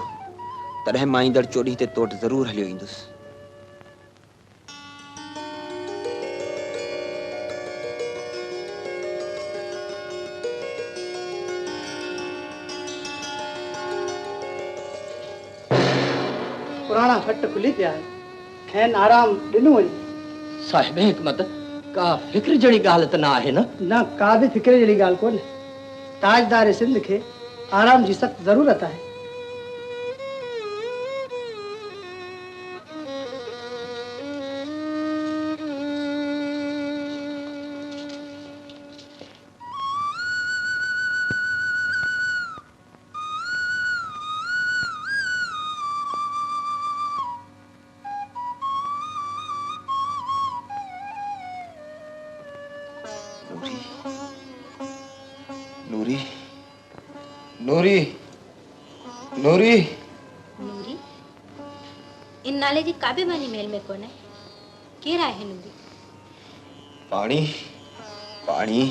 तॾहिं मां ईंदड़ चोॾींहं ते तोट ज़रूर हलियो ईंदुसि। पुराना फट खुली पिया है, खैन आराम ॾिनो वञे। साहिब हिकमत, का फिक्र जड़ी ॻाल्हि त न आहे न? न, का भी फिक्र जड़ी ॻाल्हि कोन्हे। ताजदार सिंध के आराम जी सख्त ज़रूरत है। नूरी, नूरी, नूरी, नूरी, इन नाले जी काबे मानी मेल में कोन है। केर आहे नूरी? पानी, पानी,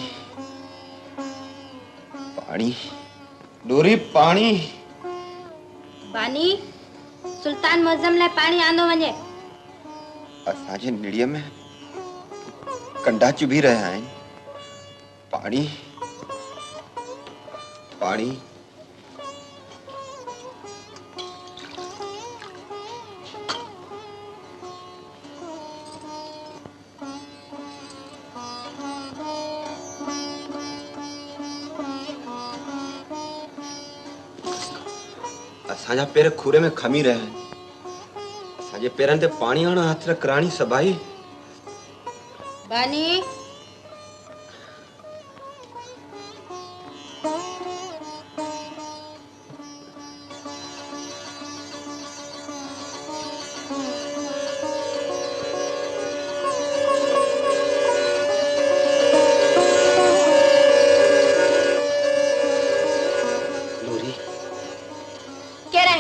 पानी, नूरी पानी। बानी, सुल्तान मुअज्जम लाइ पानी आंदो वञे। असांजे निड़ीअ में कंडा चुभी रहिया आहिनि। पानी, पानी। असांजा पेर खूरे में खमी रहिया आहिनि। असांजे पेरनि ते पाणी आणण हथ रख राणी सबाई। बानी,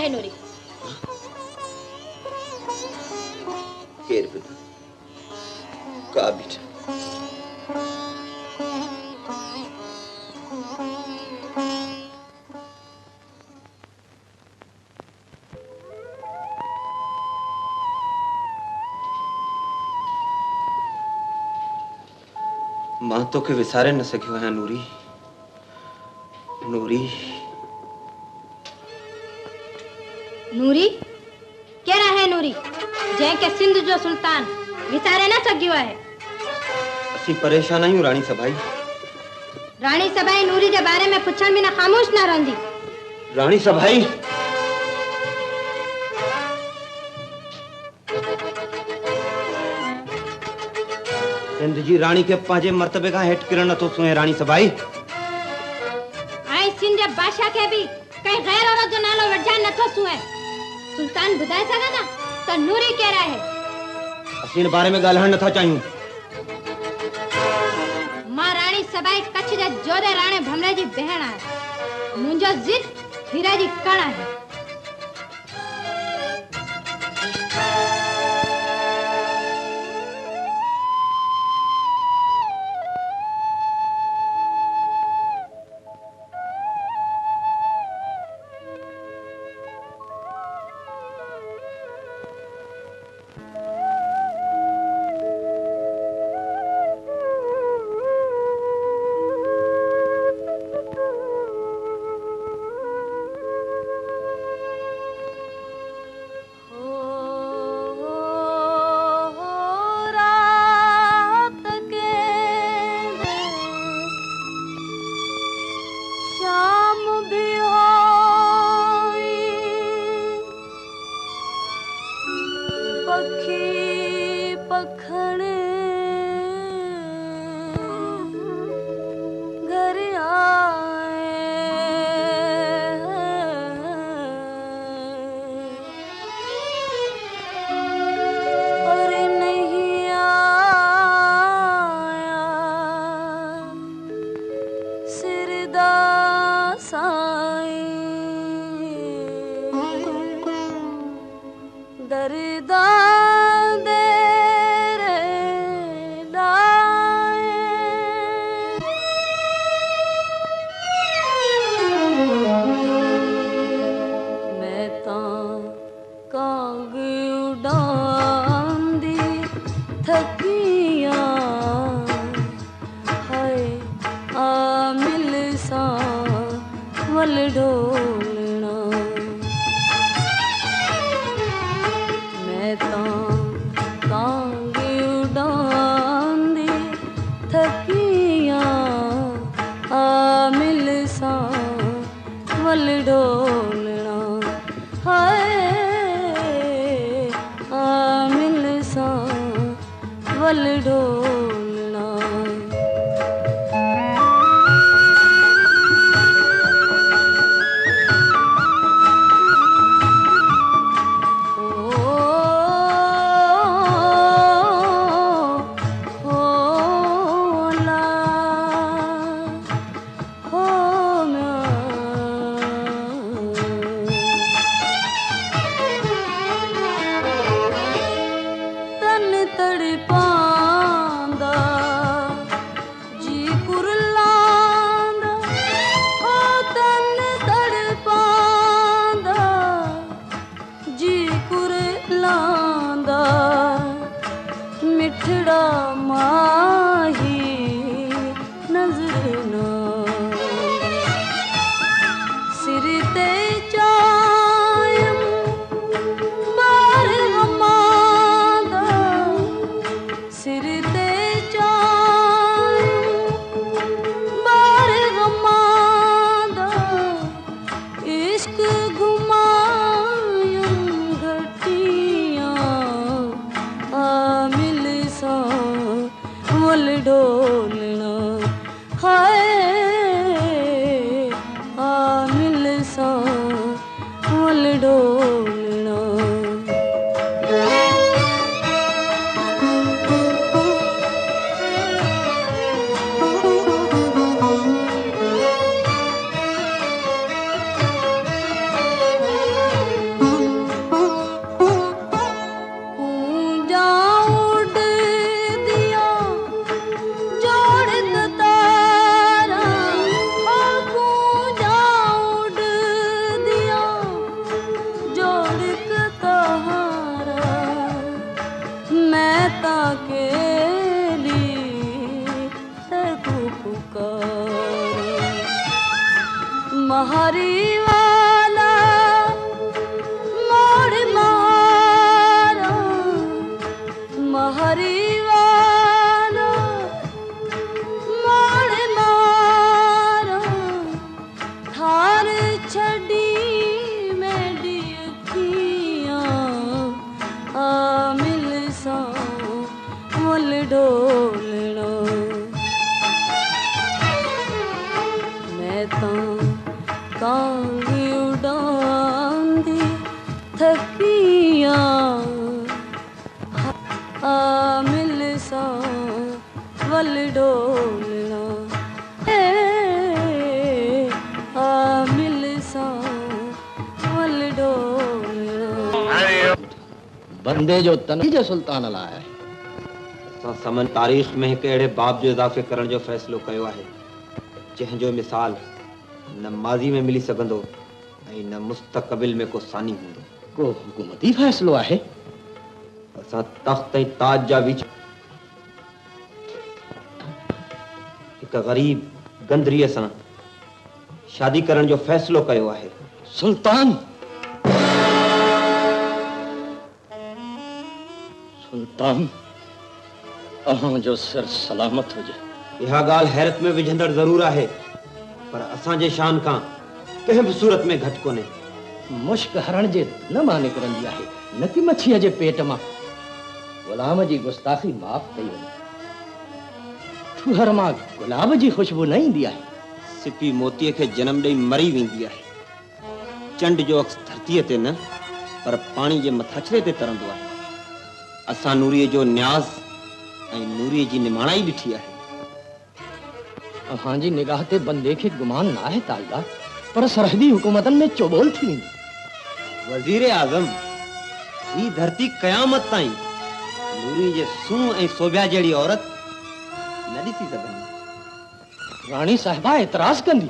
नूरी, केर बिना का बीठा। मां तोखे विसारे न सघियो आहियां नूरी। नूरी, नूरी, केर आहे नूरी जंहिंखे सिंध जो सुल्तान विसारे न सघियो आहे? असीं परेशान आहियूं राणी सभाई। राणी सभाई नूरी जे बारे में पुछण में न ख़ामोश न रहंदी। राणी सभाई, सिंध जी राणी के पंहिंजे मर्तबे खां हेठि किरण नथो सुहे। राणी सभाई, ऐं सिंध जे बादशाह खे बि कंहिं गैर औरत जो नालो वठजाइण नथो सुहे। सुल्तान ॿुधाए सघंदा त नूरी केर आहे? असीं इन बारे में ॻाल्हाइण नथा चाहियूं। मां राणी सबाई कच्छ जे जोधे राणे भमरे जी भेण आहे। मुंहिंजो ज़िद हीरे जी कण आहे। साए दर्दा दे रे लाए मैं तां कांग उड़ांदी थकियां हाय आ मिल सा वल ढोलना मैं तां कांग उड़ांदी थकियां आ मिल सा वल ढोलना हाय आ मिल सा वल ढोलना मिठड़ा माही नजर ना सिर ते चायम बार गमादा सिर ते चायम बार गमादा इश्क घुमायूं घटियां मिल सा वल ढोलना हाय आ मिल सा वल ढोलना महारी वाला मोड़ मारा महारी वाला मोड़ मारा थार छड़ी में डियकियां आ मिल सा वल ढोलना मैं तां कांग उड़ांदी थकियां आ मिल सा वल ढोलना आ मिल सा वल ढोलना बंदे जो तनवीज सुल्तान लाया है असां समन तारीख़ में हिकु अहिड़े बाब जो इज़ाफ़े करण जो फ़ैसिलो कयो आहे जंहिंजो मिसाल न माज़ी में मिली सघंदो ऐं न मुस्तक़बिल में को सानी हूंदो को हुकूमती फ़ैसिलो आहे असां तख़्त ऐं ताज जा विच हिकु ग़रीब गंदरीअ सां शादी करण जो फ़ैसिलो कयो आहे सुल्तान सुल्तान अहां जो सिर सलामत हुजे इहा ॻाल्हि हैरत में विझंदड़ ज़रूर आहे पर असांजे शान खां कंहिं बि सूरत में घटि कोन्हे मुश्क हरण जे न मां निकिरंदी आहे न कि मच्छीअ जे पेट मां गुलाम जी गुस्ताखी माफ़ कई वञे ठुहर मां गुलाब जी ख़ुशबू न ईंदी आहे सिपी मोतीअ खे जनम ॾेई मरी वेंदी आहे चंड जो अक्स धरतीअ ते न पर पाणी जे मथाछरे ते तरंदो आहे असां नूरीअ जो न्याज़ ऐं नूरीअ जी निमाणाई ॾिठी आहे अहां जी निगाह ते बंदे खे गुमान न आहे ताजदार पर सरहदी हुकूमतन में चोबोल थी। वजीर आजम ही धरती कयामत ताईं नूरी जे सूं ऐं सोबिया जहिड़ी औरत न ॾिसी सघंदी। रानी साहिबा एतराज कंदी।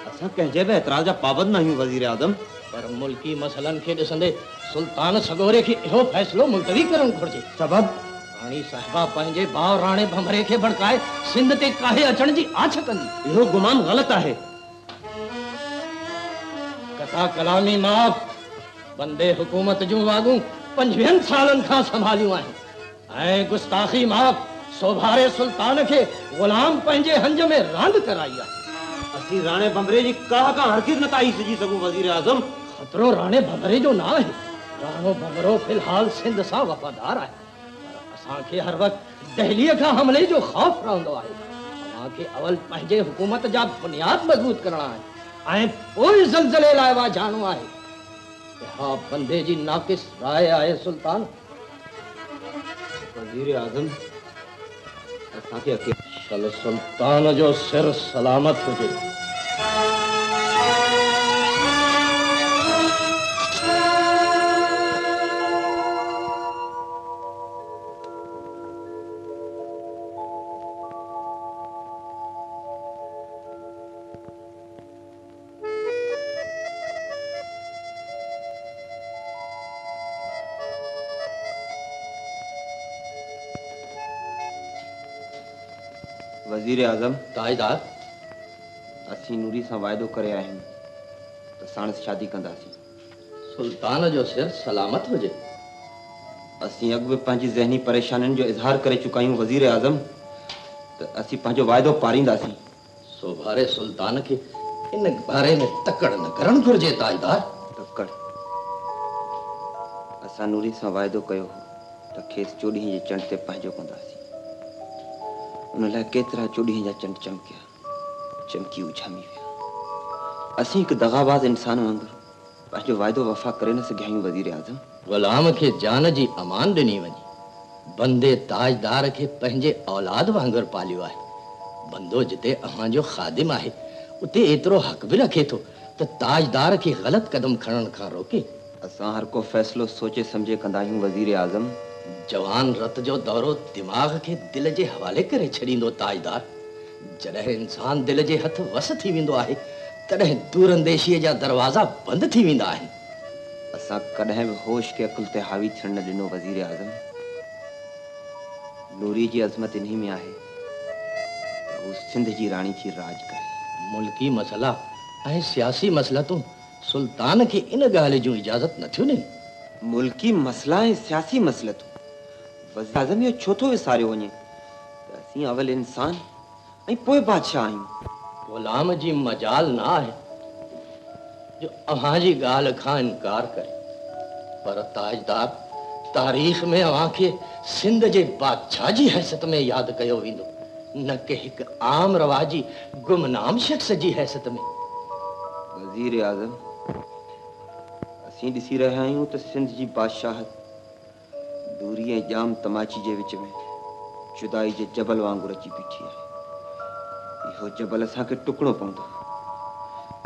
असां कंहिंजे बि एतराज जा पाबंद न आहियूं वजीर आजम। पर मुल्की मसइलनि खे ॾिसंदे सुल्तान सगोरे खे इहो फ़ैसिलो मुलतवी करणु घुर्जे। सबब रानी साहिबा पंहिंजे भाउ राणे भंभरे खे भड़काए सिंध ते काहे अचण जी आछ कंदी। इहो गुमान ग़लत आहे। कथा कलामी माफ़। बंदे हुकूमत जूं वागूं 50 सालनि खां संभालियूं आहिनि ऐं गुस्ताखी माफ़। सोभारे सुल्तान खे गुलाम पंहिंजे हंज में रांदि कराई आहे। असीं राणे भंभरे जी काह खां हरगिज़ न ताई सघी सघूं वज़ीर आज़म। खतरो राणे भंभरे जो न आहे। राणो भंभरो फिलहाल सिंध सां वफ़ादार आहे। पर असांखे हर वक़्तु दहलीअ खां हमले जो ख़ौफ़ रहंदो आहे। असांखे अवल पंहिंजे हुकूमत जा बुनियाद मज़बूत करणा आहिनि ऐं पोइ ज़लज़ले लाइ वाझाणो आहे। इहा बंदे जी नाक़िस राय आहे सुल्तान। वज़ीर आज़म असांखे चल सुल्तान जो सिर सलामत हुजे। वज़ीर आज़म ताजदार असीं नूरी सां वाइदो करे आया आहियूं त साणस शादी कंदासीं। सुल्तान जो सिर सलामत हुजे। असीं अॻु बि पंहिंजी ज़हनी परेशानियुनि जो इज़हार करे चुका आहियूं वज़ीर आज़म त असीं पंहिंजो वाइदो पारींदासीं। सोभारे सुल्तान खे इन बारे में तकड़ न करणु घुर्जे ताजदार। तकड़ असां नूरी सां वाइदो कयो हो त खेसि चोॾहीं जे चंड ते पंहिंजो कंदासीं। उन लाइ केतिरा चोॾहीं जा चंड चमकिया चमकी उछामी विया। असीं हिकु दगाबाज़ इंसान वांगुरु पंहिंजो वाइदो वफ़ा करे न सघिया आहियूं वज़ीर आज़म। गुलाम खे जान जी अमान ॾिनी वञी। बंदे ताजदार खे पंहिंजे औलाद वांगुरु पालियो आहे। बंदो जिते अव्हां जो ख़ादिम आहे उते एतिरो हक़ बि रखे थो त ताजदार खे ग़लति कदम खणण खां रोके। असां हर को फ़ैसिलो सोचे सम्झे कंदा आहियूं वज़ीर आज़म। जवान रत जो दौरो दिमाग़ खे दिल जे हवाले करे छॾींदो ताजदार। जॾहिं इंसान दिल जे हथ वस थी वेंदो आहे तॾहिं दूरंदेशीअ जा दरवाज़ा बंदि थी वेंदा आहिनि। असां कॾहिं बि होश के अकुल ते हावी थियण न ॾिनो वज़ीर आज़म। नूरी जी अज़मत इन्ही में आहे त हू सिंध जी राणी थी राज करे। मुल्की मसइला ऐं सियासी मसइलतूं सुल्तान खे इन ॻाल्हि जूं इजाज़त नथियूं ॾियनि। मुल्की मसइला ऐं सियासी मसइलतूं वज़ीर आज़म इहो छो थो विसारियो वञे त असीं अवल इंसान ऐं पोइ बादशाह आहियूं। गुलाम जी मजाल न आहे जो अव्हां जी ॻाल्हि खां इनकार करे। पर ताजदार तारीख़ में अव्हां खे सिंध जे बादशाह जी हैसियत में यादि कयो वेंदो न कि हिकु आम रवाजी गुमनाम शख़्स जी हैसियत में। वज़ीर आज़म असीं ॾिसी रहिया आहियूं त सिंध जी बादशाहत दूरी ऐं जाम तमाची जे विच में जुदाई जे जबल वांगुरु अची बीठी आहे। इहो जबल असांखे टुकड़ो पवंदो।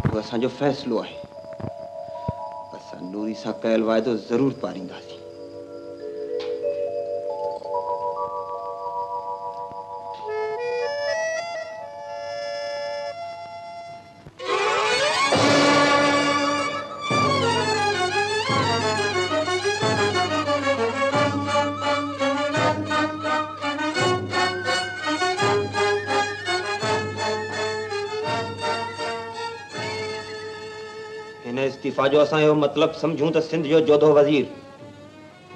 उहो असांजो फ़ैसिलो आहे। असां नूरी सां कयल वाइदो ज़रूरु पारींदासीं। इस्तीफ़ा जो असां इहो मतिलबु सम्झूं त सिंध जो जोधो वज़ीर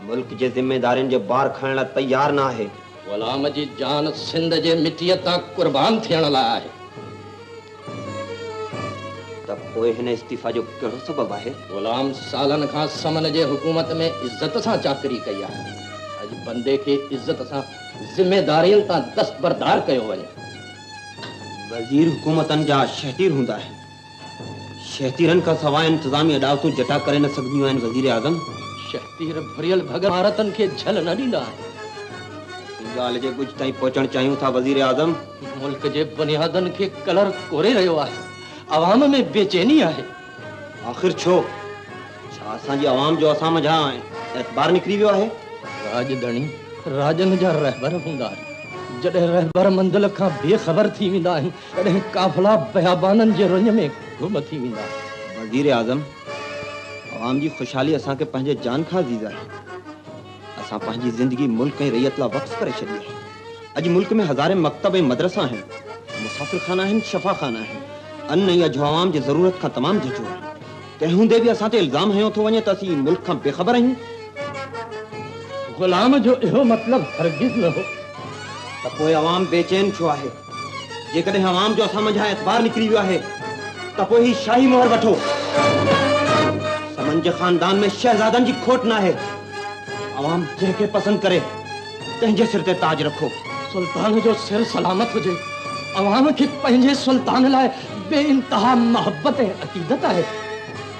मुल्क जे ज़िम्मेदारियुनि जे बार खणण लाइ तयार न आहे। गुलाम जी जान सिंध जे मिटीअ तां कुर्बान थियण लाइ आहे। त पोइ हिन इस्तीफ़ा जो कहिड़ो सबबु आहे? गुलाम सालनि खां समन जे हुकूमत में इज़त सां चाकरी कई आहे। अॼु बंदे खे इज़त सां ज़िम्मेदारियुनि तां दस्तबरदार कयो वञे। वज़ीर हुकूमतनि जा शहतीर हूंदा आहिनि। शहतीरनि खां सवाइ इंतिज़ामी अदालतूं जटा करे न सघंदियूं आहिनि वज़ीर आज़म। शहतीर भरियल भॻ भारतनि खे झल न ॾींदा आहिनि। ॻाल्हि जे कुझु ताईं पहुचणु चाहियूं था वज़ीर आज़म। मुल्क जे बुनियादनि खे कलर कोरे रहियो आहे आवाम में बेचैनी आहे। आखिर छो छा असांजी आवाम जो असां मझां एतबार निकिरी वियो आहे? राजधणी राजन जा रहबर हूंदा आहिनि। जॾहिं रहबर मंदिर खां बेखबर थी वेंदा आहिनि तॾहिं काफ़िला बयाबाननि जे रुञ में गुम थी वेंदा आहिनि। वज़ीर आज़म, आवाम जी ख़ुशहाली असांखे पंहिंजे जान खां अज़ीज़ आहे। असां पंहिंजी ज़िंदगी मुल्क ऐं रैयत लाइ वक़्फ़ करे छॾी आहे। अॼु मुल्क में हज़ारे मकतब ऐं मदरसा आहिनि, मुसाफ़िर खाना आहिनि, शफ़ा खाना आहिनि। अन्न ऐं अॼु आवाम जी ज़रूरत खां तमामु झझो आहे। तंहिं हूंदे बि असां ते इल्ज़ाम हयो थो वञे त असीं मुल्क खां बेख़बर आहियूं। ग़ुलाम जो इहो मतिलबु हरगिज़ न हो। त पोइ आवाम बेचैन छो आहे? जेकॾहिं आवाम जो असां मंझां एतबार निकिरी वियो आहे त पोइ ही शाही मोहर वठो। समन जे ख़ानदान में शहज़ादनि जी खोट न आहे। आवाम जंहिंखे पसंदि करे तंहिंजे सिर ते ताज रखो। सुल्तान जो सिर सलामत हुजे। आवाम खे पंहिंजे सुल्तान लाइ बेइंतहा मोहब्बत ऐं अक़ीदत आहे।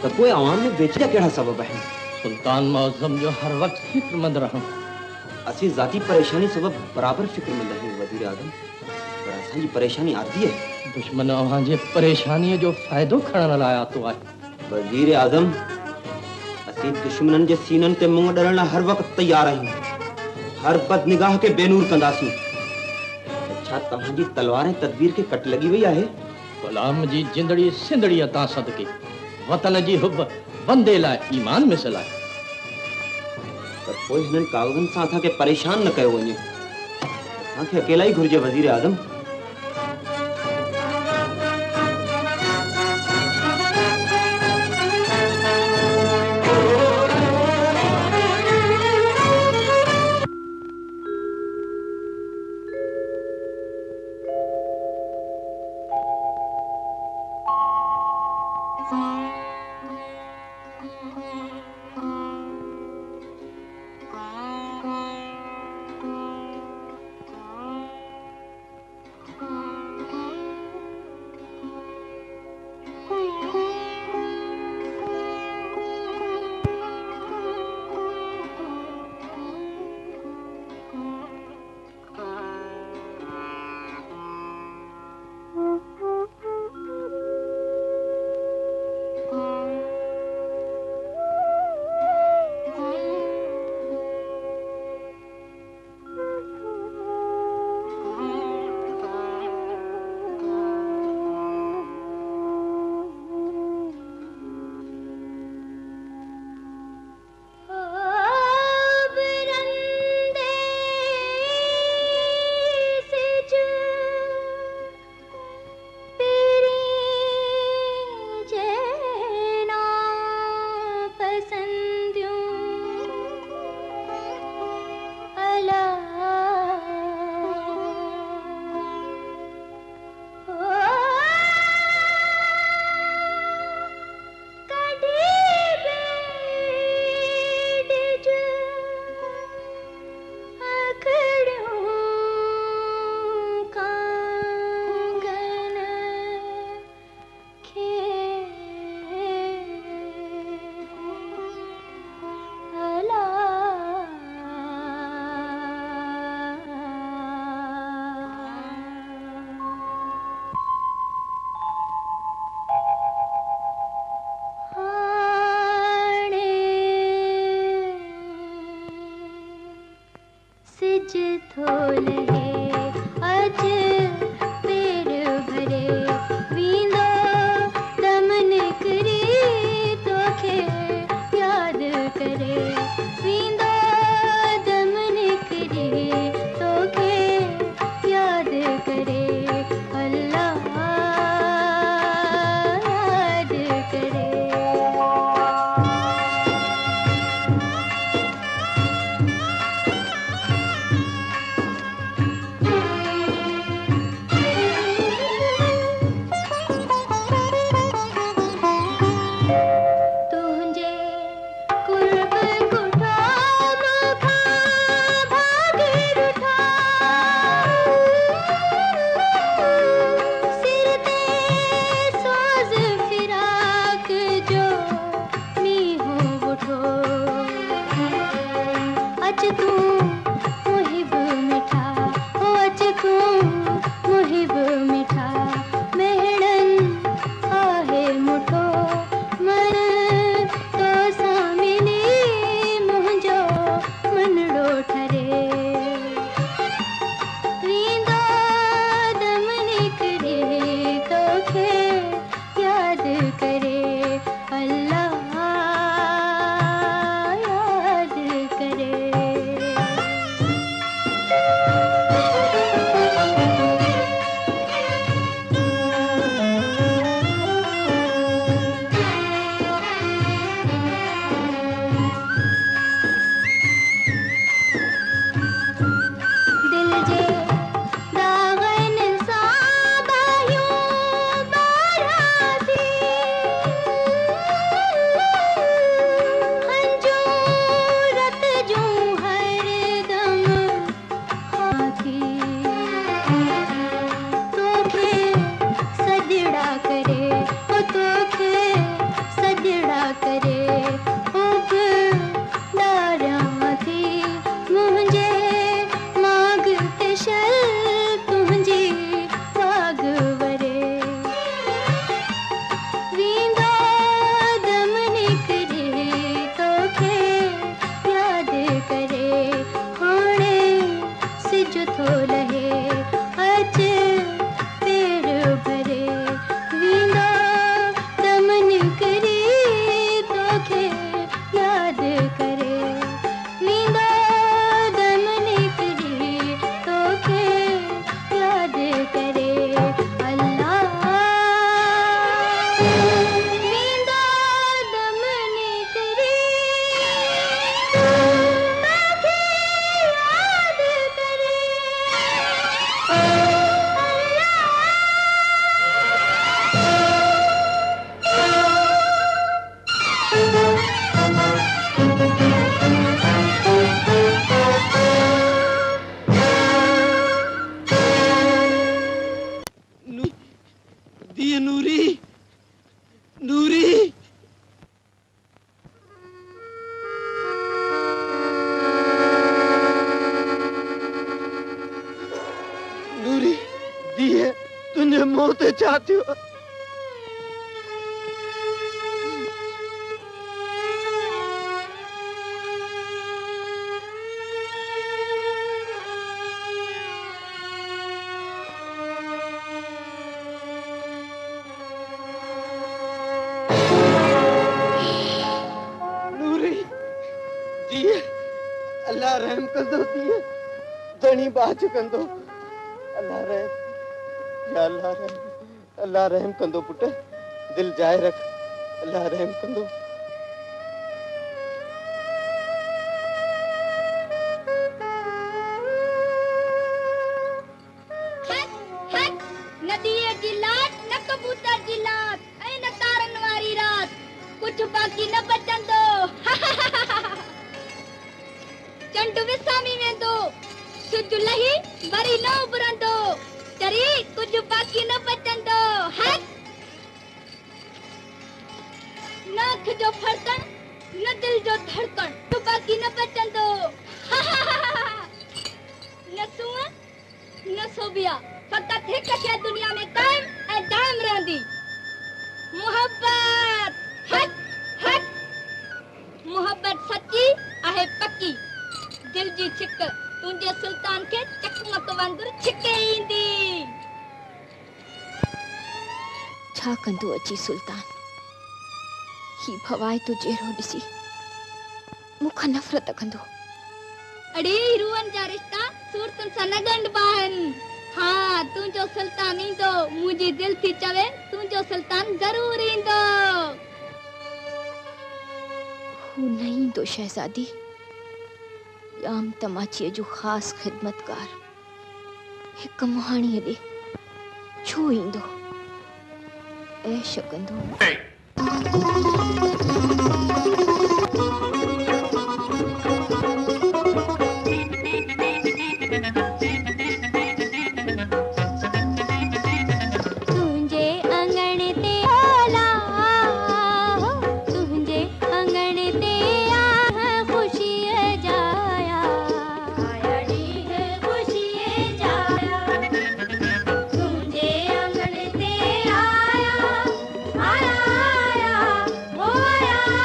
त पोइ आवाम में बेचैनी जा कहिड़ा सबब आहिनि? सुल्तान मुअज़्ज़म जो हर वक़्तु फ़िक्रमंद रहणु। असीं ज़ाती परेशानी सबब बराबर फ़िक्रमंद आहियूं वज़ीर आज़म, पर असांजी परेशानी आरज़ी आहे। दुश्मन अव्हांजे परेशानीअ जो फ़ाइदो खणण लाइ आतो आहे। वज़ीर आज़म, असीं दुश्मननि जे सीननि ते मुंहुं ॾियण लाइ हर वक़्तु तैयार आहियूं। हर बदनिगाह खे बेनूर कंदासीं। छा तव्हांजी तलवार ऐं तदबीर खे कट लॻी वई आहे? ग़ुलाम जी जिंदड़ी सिंदड़ी अता सदके वतन जी हुब बंदे लाइ ईमान मिसल आहे। पर पोइ हिननि कागज़नि सां असांखे परेशान न कयो वञे। असांखे अकेला ई घुर्जे वज़ीर आज़म। है नूरी, नूरी। नूरी दिए तुझे मौत चाहती हो। अल्लाह रहम कंदो दिए धणी बाच कंदो। अल्लाह रहम, या अल्लाह रहम कंदो पुट, दिल जाए रख, अल्लाह रहम कंदो। न दिए जी लाट, न कबूतर जी लाट, ऐ न तारन वारी रात, कुछ बाकी न बचंदो। चंडू विसामी में दो, सुजु लही वरी न उबरंदो, चरी कुछ बाकी न बचंदो। नाक जो फड़कन, न दिल जो धड़कन, कुछ बाकी न बचंदो। न सुआ, न सोबिया, फकत हिक शय दुनिया में कायम ऐं दायम रहंदी, मोहब्बत। हट हट, मोहब्बत सच्ची आहे पक्की, दिल जी छिक तुंहिंजे सुल्तान के चकमक वांगुरु छिके ईंदी। छा कंदो अची सुल्तान, ही भवाए तो जहिड़ो ॾिसी मूंखां नफ़रत कंदो। अड़े रूहनि जा रिश्ता सूरतुनि सां न ॻंढिबा आहिनि। हाँ, तुंहिंजो सुल्तान ईंदो, मुंहिंजी दिल थी चवे तुंहिंजो सुल्तान ज़रूर ईंदो। हू न ईंदो शहज़ादी, याम तमाचीअ जो ख़ासि ख़िदमतकार हिक मुहाणीअ ॾे छो ईंदो, ऐश कंदो। आया आया, ओ आया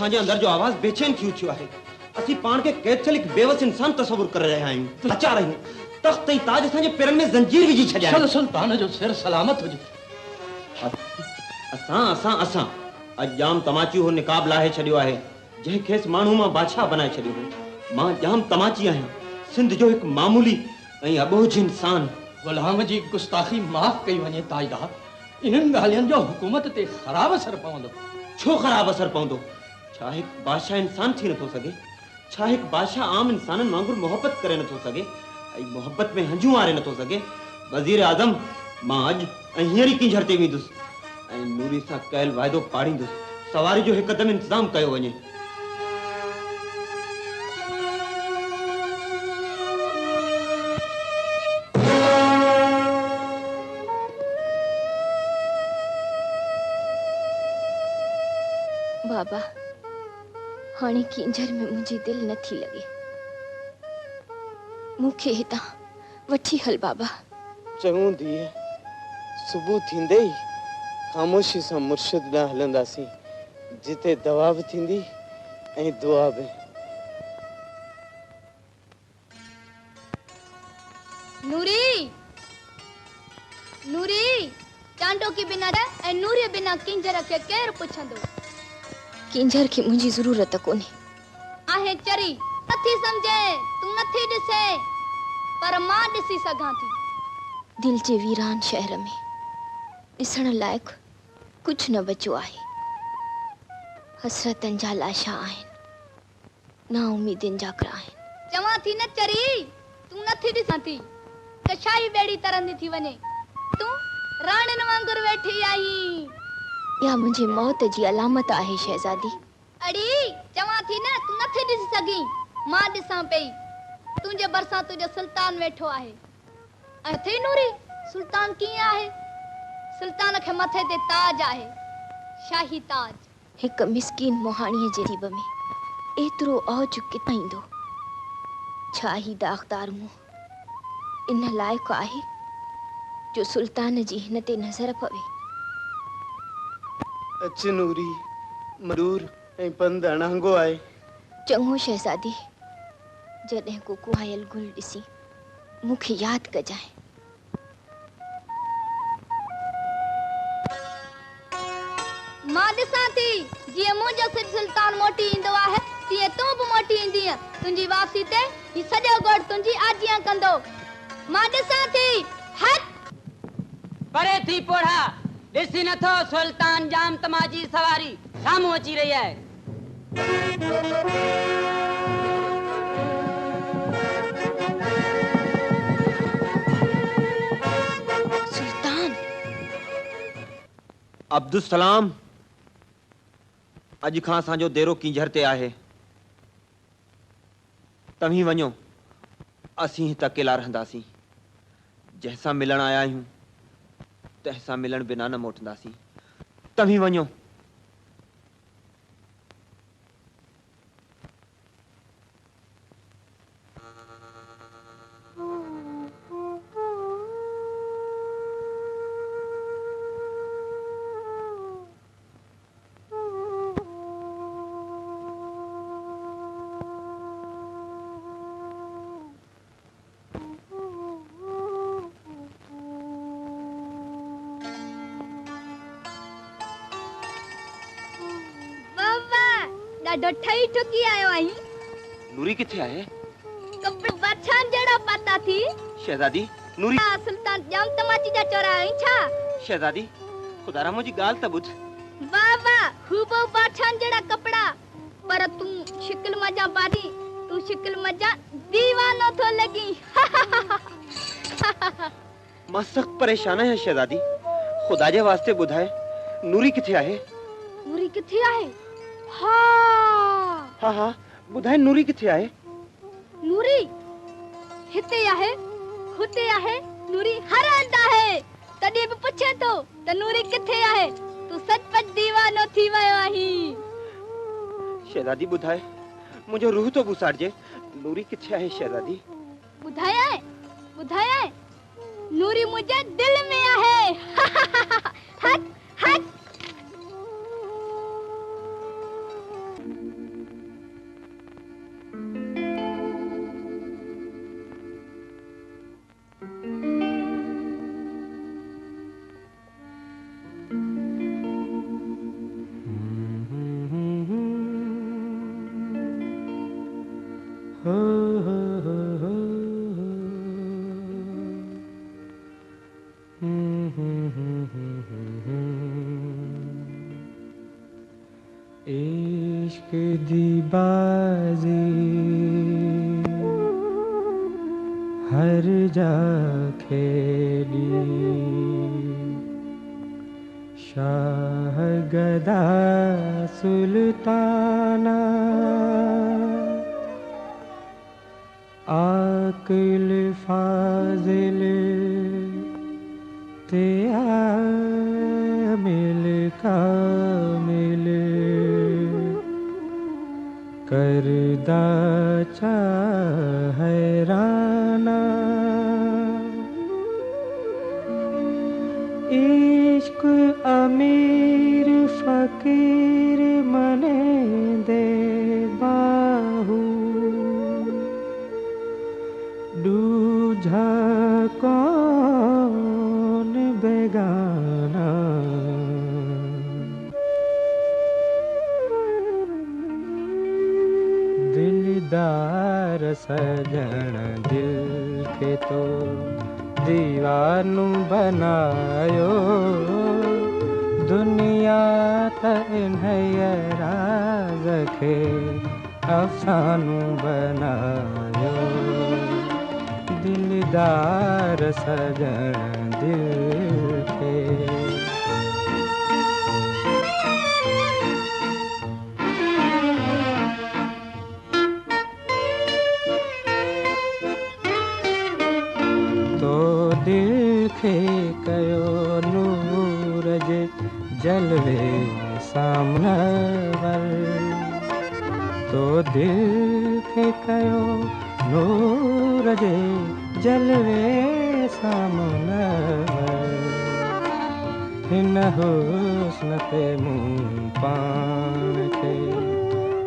असांजे अंदर जो आवाज बेचैन थी उठियो आहे। असी पान के कैद थियल एक बेवस इंसान तस्वुर कर रहे आहियूं, अचा रहियूं। तख्त ऐं ताज असांजे पेरनि में जंजीर विझी छॾिया चल सुल्तान जो सिर सलामत हुजे। असां अॼु जाम तमाची हो निकाब लाहे छॾियो आहे, जंहिं खेसि माण्हू मां बादशाह बनाए छॾियो हो। मां जाम तमाची आहियां, सिंध जो हिकु मामूली ऐं अबोझ इंसान। गुलाम जी गुस्ताखी माफ़ कई वञे ताजदार। इन्हनि ॻाल्हियुनि जो हुकूमत ते ख़राब असर पवंदो। छो ख़राब असर पवंदो? छा हिकु बादशाह इंसान थी नथो सघे? छा हिकु बादशाह आम इंसाननि वांगुरु मोहब्बत करे नथो सघे ऐं मोहब्बत में हंजू आरे नथो सघे? वज़ीर आज़म, मां अॼु ऐं हींअर ई किंझर ते वेंदुसि ऐं नूरी सां कयल वाइदो पाड़ींदुसि। सवारी जो हिकदमि इंतज़ाम कयो वञे। बाबा, हाणे किंझर में मुंहिंजी दिलि नथी लॻे। मूंखे हितां वठी हल बाबा। चङो धीअ, सुबुह थींदे ई ख़ामोशी सां मुर्शिद ॾांहुं हलंदासीं, जिते दवा बि थींदी ऐं दुआ बि। नूरी, नूरी, चांडो के बिना ऐं नूरी बिना किंजर खे केरु पुछंदो? किंजर की मुझी जरूरत कोनी आहे। चरी नथी समझे, तू नथी ॾिसे, पर मां ॾिसी सघां थी। दिल जे वीरान शहर में ॾिसण लाइक़ कुछ न बचो आहे। हसरतन जा लाशा आहिनि, ना उम्मीदनि जा कड़ा आहिनि। चवां थी न चरी, तू नथी ॾिसां थी, कशाई बेड़ी तरंदी थी वञे। तू राणिन वांगुरु वेठी आई। या मुझे मौत जी अलामत आहे शहजादी। अड़ी, चवां थी न, तू नथी ॾिसी सघी, मां ॾिसां पई। तुंहिंजे भरिसां तुंहिंजो सुल्तान वेठो आहे। ऐं थी नूरी, सुल्तान कीअं आहे? सुल्तान खे मथे ते ताज आहे, शाही ताज। हिक मिस्कीन मोहाणीअ जे जीब में एतिरो औज किथां ईंदो? छा ही दाग़दार मुंहुं इन लाइक़ आहे जो सुल्तान जी हिन ते नज़र पवे? अच नूरी, मरूर ऐं पंध अणांगो आहे। चङो शहजादी, जॾहिं को कुहायल गुल ॾिसी मूंखे यादि कजांइ। मां ॾिसां थी, जीअं मुंहिंजो सुल्तान मोटी ईंदो आहे, तीअं तूं बि मोटी ईंदीअ। तुंहिंजी वापसी ते ही सॼो गोड़ तुंहिंजी आजियां कंदो। मां ॾिसां थी। हट परे थी पोढ़ा, ॾिसी नथो सुल्तान जाम तमाची सवारी साम्हूं अची रही आहे। सुल्तान अब्दुल सलाम, अॼु खां असांजो डेरो किंझर ते आहे। तव्हीं वञो, असीं हिते अकेला रहंदासीं। जंहिंसां मिलण आया आहियूं तंहिंसां मिलण बिना न मोटंदासीं। तव्हीं वञो। ॾाढो ठही ठुकी आयो आहीं। नूरी किथे आहे? कपड़ो बादशाह जड़ा पाता थी। शहजादी, नूरी सुल्तान जाम तमाची जा चोरा आहीं छा? शहजादी, खुदारा मुझी गाल त ॿुध। वाह वाह, हूबो बादशाह जड़ा कपड़ा, पर तू शिकल मजा पादी, तू शिकल मजा दीवानो थो लगी। मां सख्त परेशान आहियां शहजादी, खुदा जे वास्ते ॿुधाए नूरी किथे आहे? नूरी किथे आहे? हाँ हाँ, ॿुधाए नूरी किथे आहे? नूरी हिते आहे, हुते आहे, नूरी हर हंध आहे। तॾहिं बि पुछे तो त नूरी किथे आहे? तू सचपच दीवानो थी वियो आहीं। शहजादी ॿुधाए, मुंहिंजो रूह तो गुसाड़जे, नूरी किथे आहे शहजादी? ॿुधाए नूरी मुंहिंजे दिल में आहे। हट हट हो हो हो हो इश्क दी बाजी हर जा खेली शाह गदा सुल्ताना आकिल फाजिल तेरा मिल कामिल करदा हैराना इश्क अमीर फकीर मने दे बाहू दूझा कौन बेगाना दिलदार सजन दिल के तो दीवानू बनायो दुनिया त इन्हें राज के अफसानू बनायो दिलदार सजन दिल के तो दिल खे कयो नूर जे जलवे सामनवर तो दिल खे कयो नूर जे जलवे सामनवर हिन हुस्न ते मुंह पान के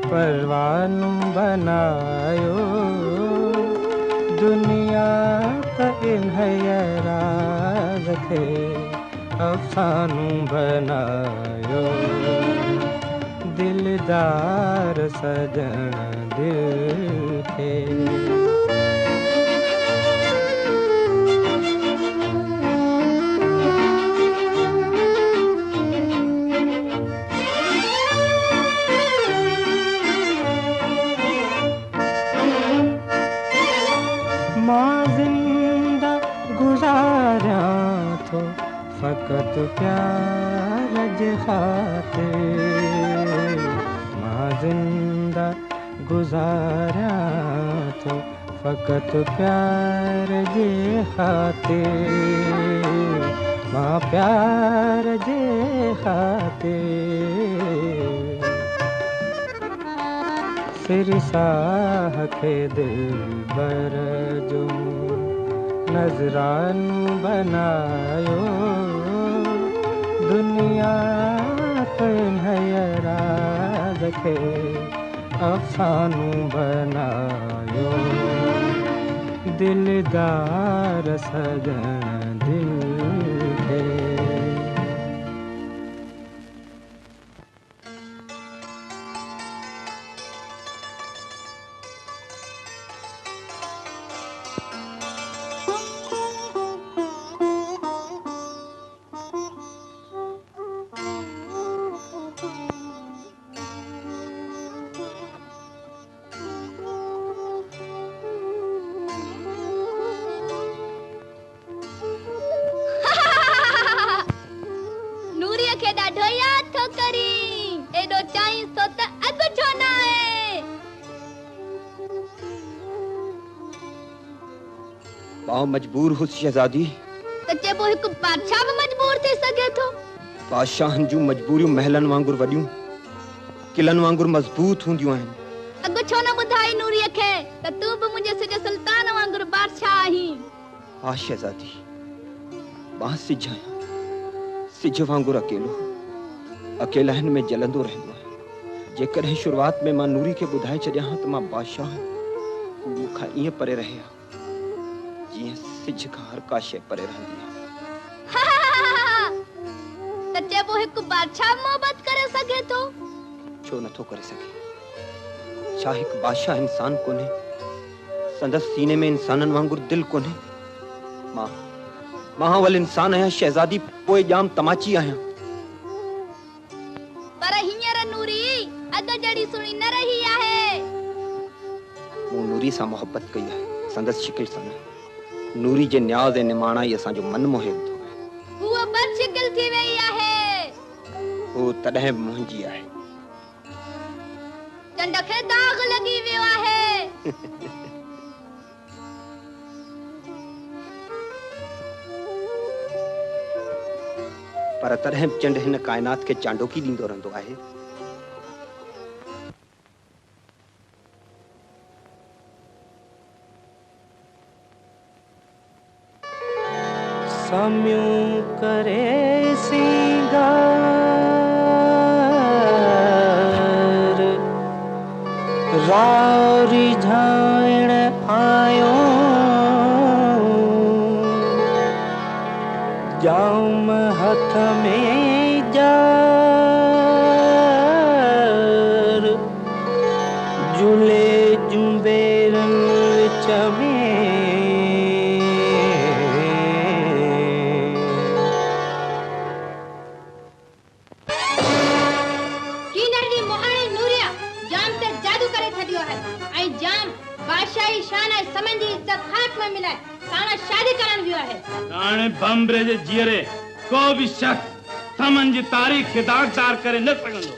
परवानू बनायो दुनिया का इन्हें राज खे अफसानू बनायो दिलदार सजन दिल के गुजारा तो फकत प्यार जे खातिर मां जिंदा गुजारा तो फकत प्यार जे खातिर मां प्यार जे खातिर सिर साह के दिल बर जो नजरानू बनायो दुनिया कन्हैया राज के अफसानू बनायो दिलदार सजन दिल के पाव मजबूर हुस शहजादी त चेबो हिक बादशाह भी मजबूर थी सके थो बादशाहन जूं मजबूरियूं महलन वांगुर वडियूं किलन वांगुर मजबूत हुंदियूं आहिनि अगु छो न बुधाई नूरीअ खे त तू भी मुझे सजे सुल्तान वांगुर बादशाह आही हा शहजादी मां सिज आहियां सिज वांगुर अकेलो अकेला हिन में जलंदो रहंदो आहियां जेकॾहिं शुरुआत में मां नूरी खे ॿुधाए छॾियां हा त मां बादशाह आहियां मूंखां ईअं परे रहे हा जीअं सिज खां हर का शइ परे रहंदी आहे त चेबो हिक बादशाह मोहब्बत करे सके थो छो नथो करे सघे छा हिकु बादशाह इंसान कोन्हे संदस सीने में इंसानन वांगुर दिल कोने। मां मां वल इंसान आया शहजादी पोए जाम तमाची आया। पर हींअर नूरी अद जड़ी सुणी न रही आहे। मूं नूरी सां मोहब्बत कई है संदस शिकिल सां न। नूरी जे न्याज़ ऐं निमाणाई असांजो मन मोहे थो। हूअ बद शिकिल थी वई आहे। वो तॾहिं बि मुंहिंजी आहे। चंड खे दाग लगी वियो आहे। पर तॾहिं बि चंड हिन काइनात खे चांडोकी ॾींदो रहंदो आहे। सम्यूं करे सिंगार रारी झाइण आयो जाम हथ में जार झूले जुंबेरन विच में बादशाही शान है समझी इज्जत खाक में मिलाए साना शादी करन वियो है। ताने बम्बरे जे जीरे को भी शख्स समझ तारीख के दागदार करे न सघंदो।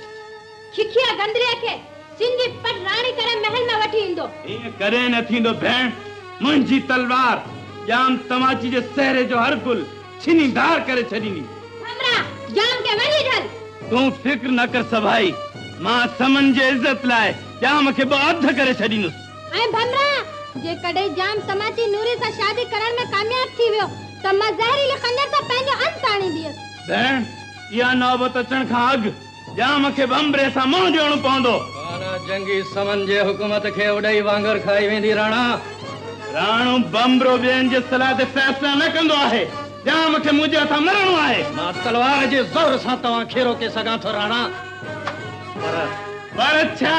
खिखिया गंदरिया के सिंधी पट रानी करे महल में वठी इंदो। ये करे न थींदो भेण। मुंहिंजी तलवार जाम तमाची जे सहरे जो हर गुल छिनी धार करे छडीनी। हमरा जाम के वही ढल। तू फिक्र न कर सभाई। मां समन जे इज्जत लाए जाम के बाध करे छडीनु। ऐं भमरा जे कॾे जाम तमाची नूरी सां शादी करण में कामयाब थी वियो त मां ज़हरीले खंजर सां पंहिंजो अंत आणी दियस। भेण इहा नौबत अचण खां अॻु जाम खे बम्बरे सां मुंहुं ॾियणो पवंदो। काना जंगी समन जे हुकूमत खे उॾई वांगर खाई वेंदी राणा। राणो बम्बरो ॿियनि जे सलाह ते फ़ैसला न कंदो आहे। जाम खे मुंहिंजे हथां मरणो आहे। मां तलवार जे ज़ोर सां तव्हां खे रोके सघां थो राणा। पर छा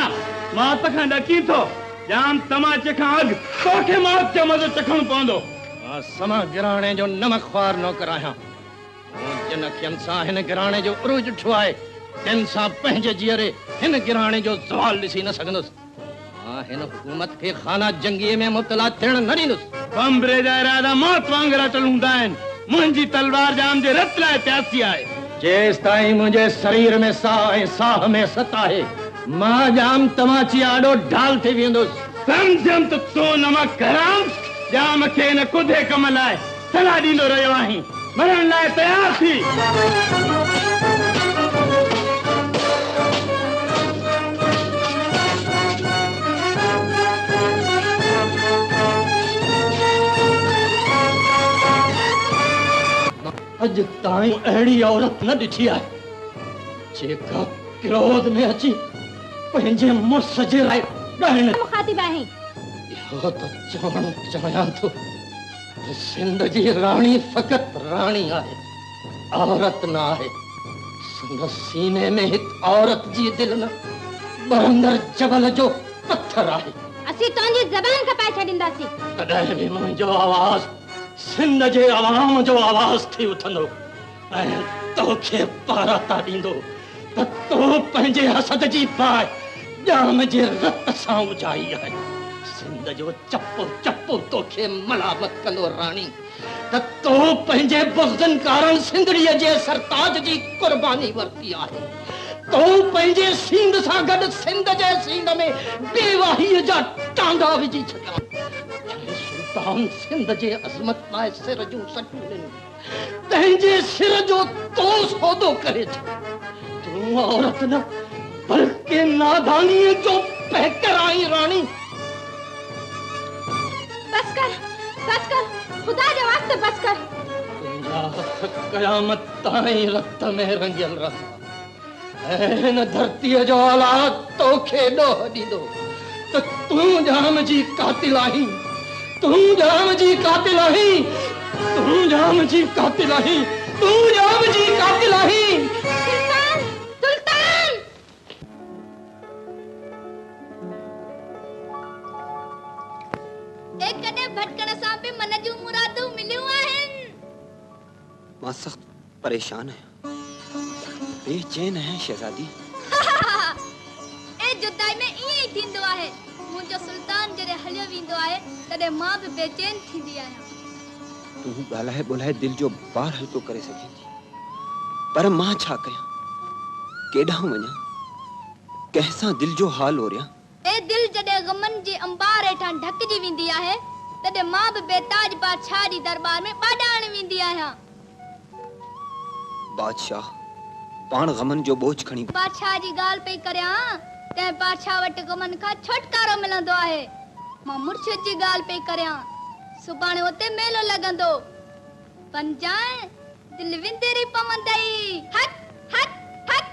मौत खां ॾकी थो। जाम तमाचे खां अॻु तोखे मौत जो मज़ो चखणो पवंदो। मां समा गिराणे जो नमक ख्वार नौकर आहियां। जिन अखियुनि सां हिन गिराणे जो उरूज ॾिठो आहे तिन सां पंहिंजे जीअरे हिन गिराणे जो ज़वाल ॾिसी न सघंदुसि। मां हिन हुकूमत खे खाना जंगीअ में मुब्तला थियण न ॾींदुसि। बम्बरे जा इरादा मौत वांगुरु अटल हूंदा आहिनि। मुंहिंजी तलवार जाम जे रत लाइ प्यासी आहे। जेसि ताईं मुंहिंजे शरीर में साह ऐं साह में सत आहे मां जाम तमाची आॾो ढाल थी वेंदुसि। सम्झम त तो नमक हराम जाम खे न कुधे कम लाइ सलाह ॾींदो रहियो आहीं। मरण लाइ तयार थी। अॼु ताईं अहिड़ी औरत न ॾिठी आहे जेका क्रोध में अची पंहिंजे मुड़ुस जे लाइ ॻाइण। मुखातिब आहे इहो त चवणु चाहियां थो त सिंध जी राणी फ़क़ति राणी आहे औरत न आहे। संदसि सीने में हिकु औरत जी दिलि न ॿरंदड़ जबल जो पत्थर आहे। असीं तुंहिंजी ज़बान खपाए छॾींदासीं। तॾहिं बि मुंहिंजो आवाज़ सिंध जे अवाम जो आवाज़ थी उथंदो ऐं तोखे पाराता ॾींदो त तो पंहिंजे हसद जी बाहि जाम जे रत सां उजाई आहे। सिंध जो चप्पो चप्पो तोखे मलामत कंदो राणी त तो पंहिंजे बुग़्ज़नकारनि सिंधड़ीअ जे सरताज जी क़ुर्बानी वरिती आहे। तो पंहिंजे सींद सां गॾु सिंध जे सींद में बेवाहीअ जा टांगा विझी छॾिया। सुल्तान सिंध जे अज़मत लाइ सिर जूं सटूं ॾिनियूं तंहिंजे सिर जो तो सौदो करे छॾियो। तूं औरत न बल्कि नादानीअ जो पैकर आई राणी। बस कर खुदा जे वास्ते बस कर। तुंहिंजा हथ क़यामत ताईं रत में रंगियल रहंदा ऐं हिन धरतीअ जो औलाद तोखे ॾोह ॾींदो त तूं जाम जी कातिल आहीं। तूं जाम जी कातिल आहीं। तूं जाम जी कातिल आहीं। तूं जाम जी कातिल आहीं। एक कदे भटकण सां बि मन जूं मुरादूं मिलियूं आहिनि। मां सख्त परेशान है, बेचैन है शहजादी। ए जुदाई में ईअं ई थींदो आहे। मुंहिंजो सुल्तान जॾहिं हलियो वेंदो आहे तॾहिं मां बि बेचैन थींदी आहियां। तू ॻाल्हाए ॿोलाए दिल जो बार हल्को करे सघे थी, पर मां छा कयां? केॾांहुं वञां? कंहिंसां दिल जो हाल हो रहा? ए दिल जॾहिं गमन जे अंबार हेठां ढकिजी वेंदी आहे तॾहिं मां बि बेताज बादशाह जी दरबार में ॿाॾाइण वेंदी आहियां। बादशाह पाण गमन जो बोझ खणी बादशाह जी ॻाल्हि पई करियां, तंहिं बादशाह वटि गमन खां छुटकारो मिलंदो आहे। मां मुर्शिद जी ॻाल्हि पई करियां, सुभाणे उते मेलो लॻंदो। पंजाए दिल विंदेरी पवंदई। हट हट हट।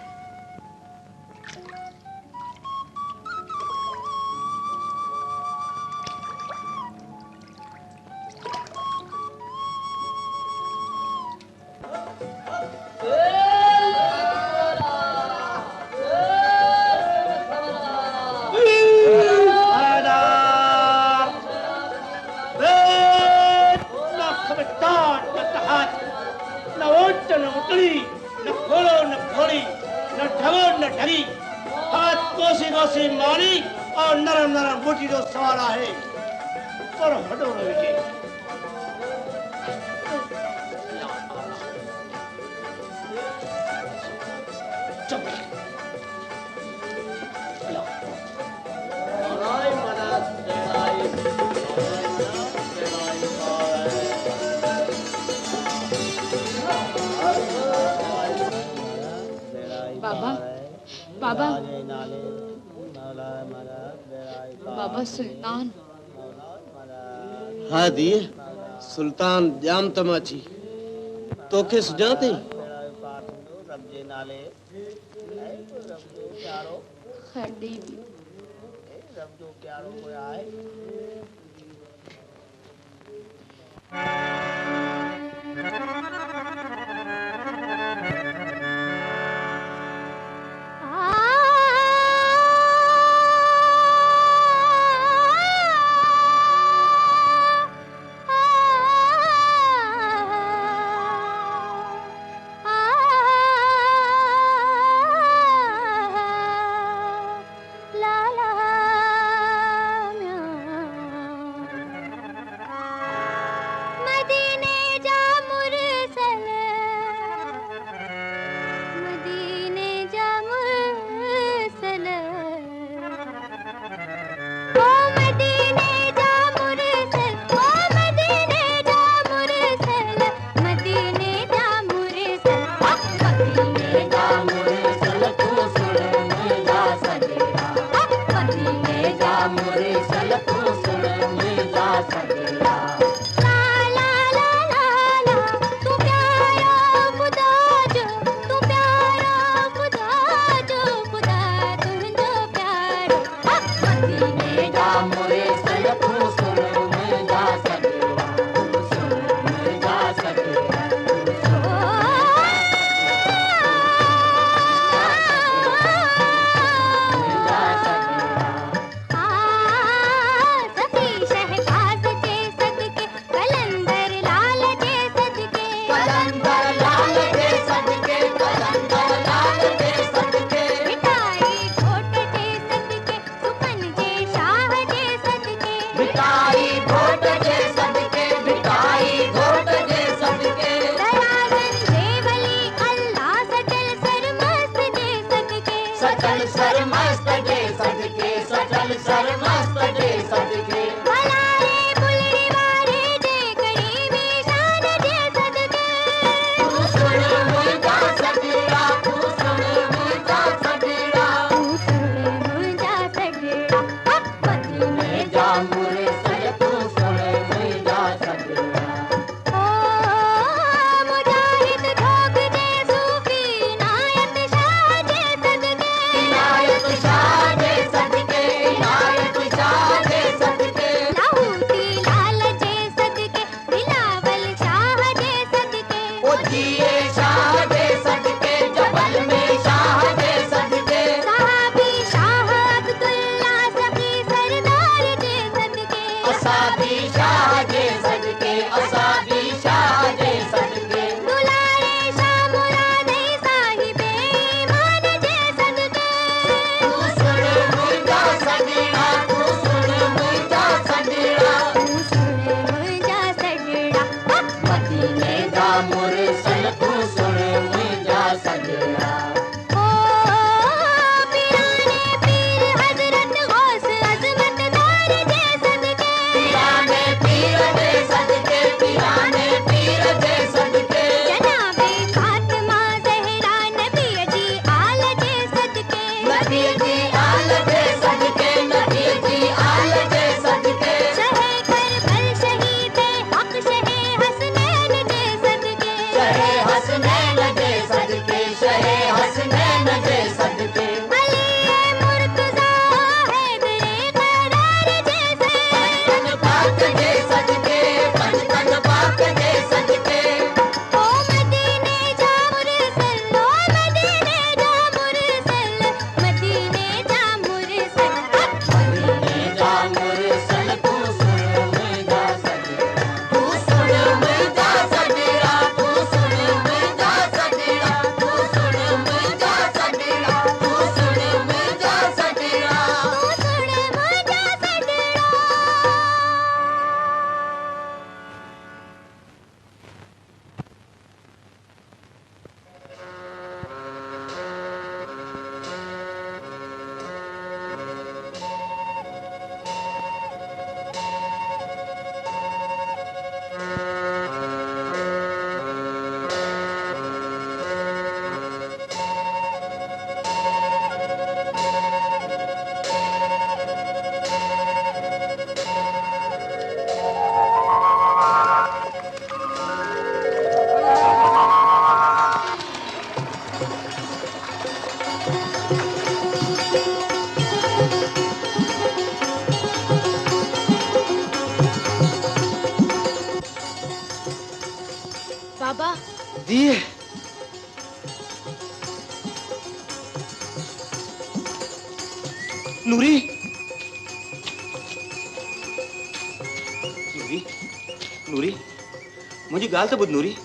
मारी और नरम नरम बूटी जो सवाल है पर हटो न विझे। बाबा बाबा बाबा सुल्तान। हाँ दिए सुल्तान जाम तमाची तोखे सुञाते खैर दी साथी दी नूरी नूरी नूरी मुझे गाल तो बुध नूरी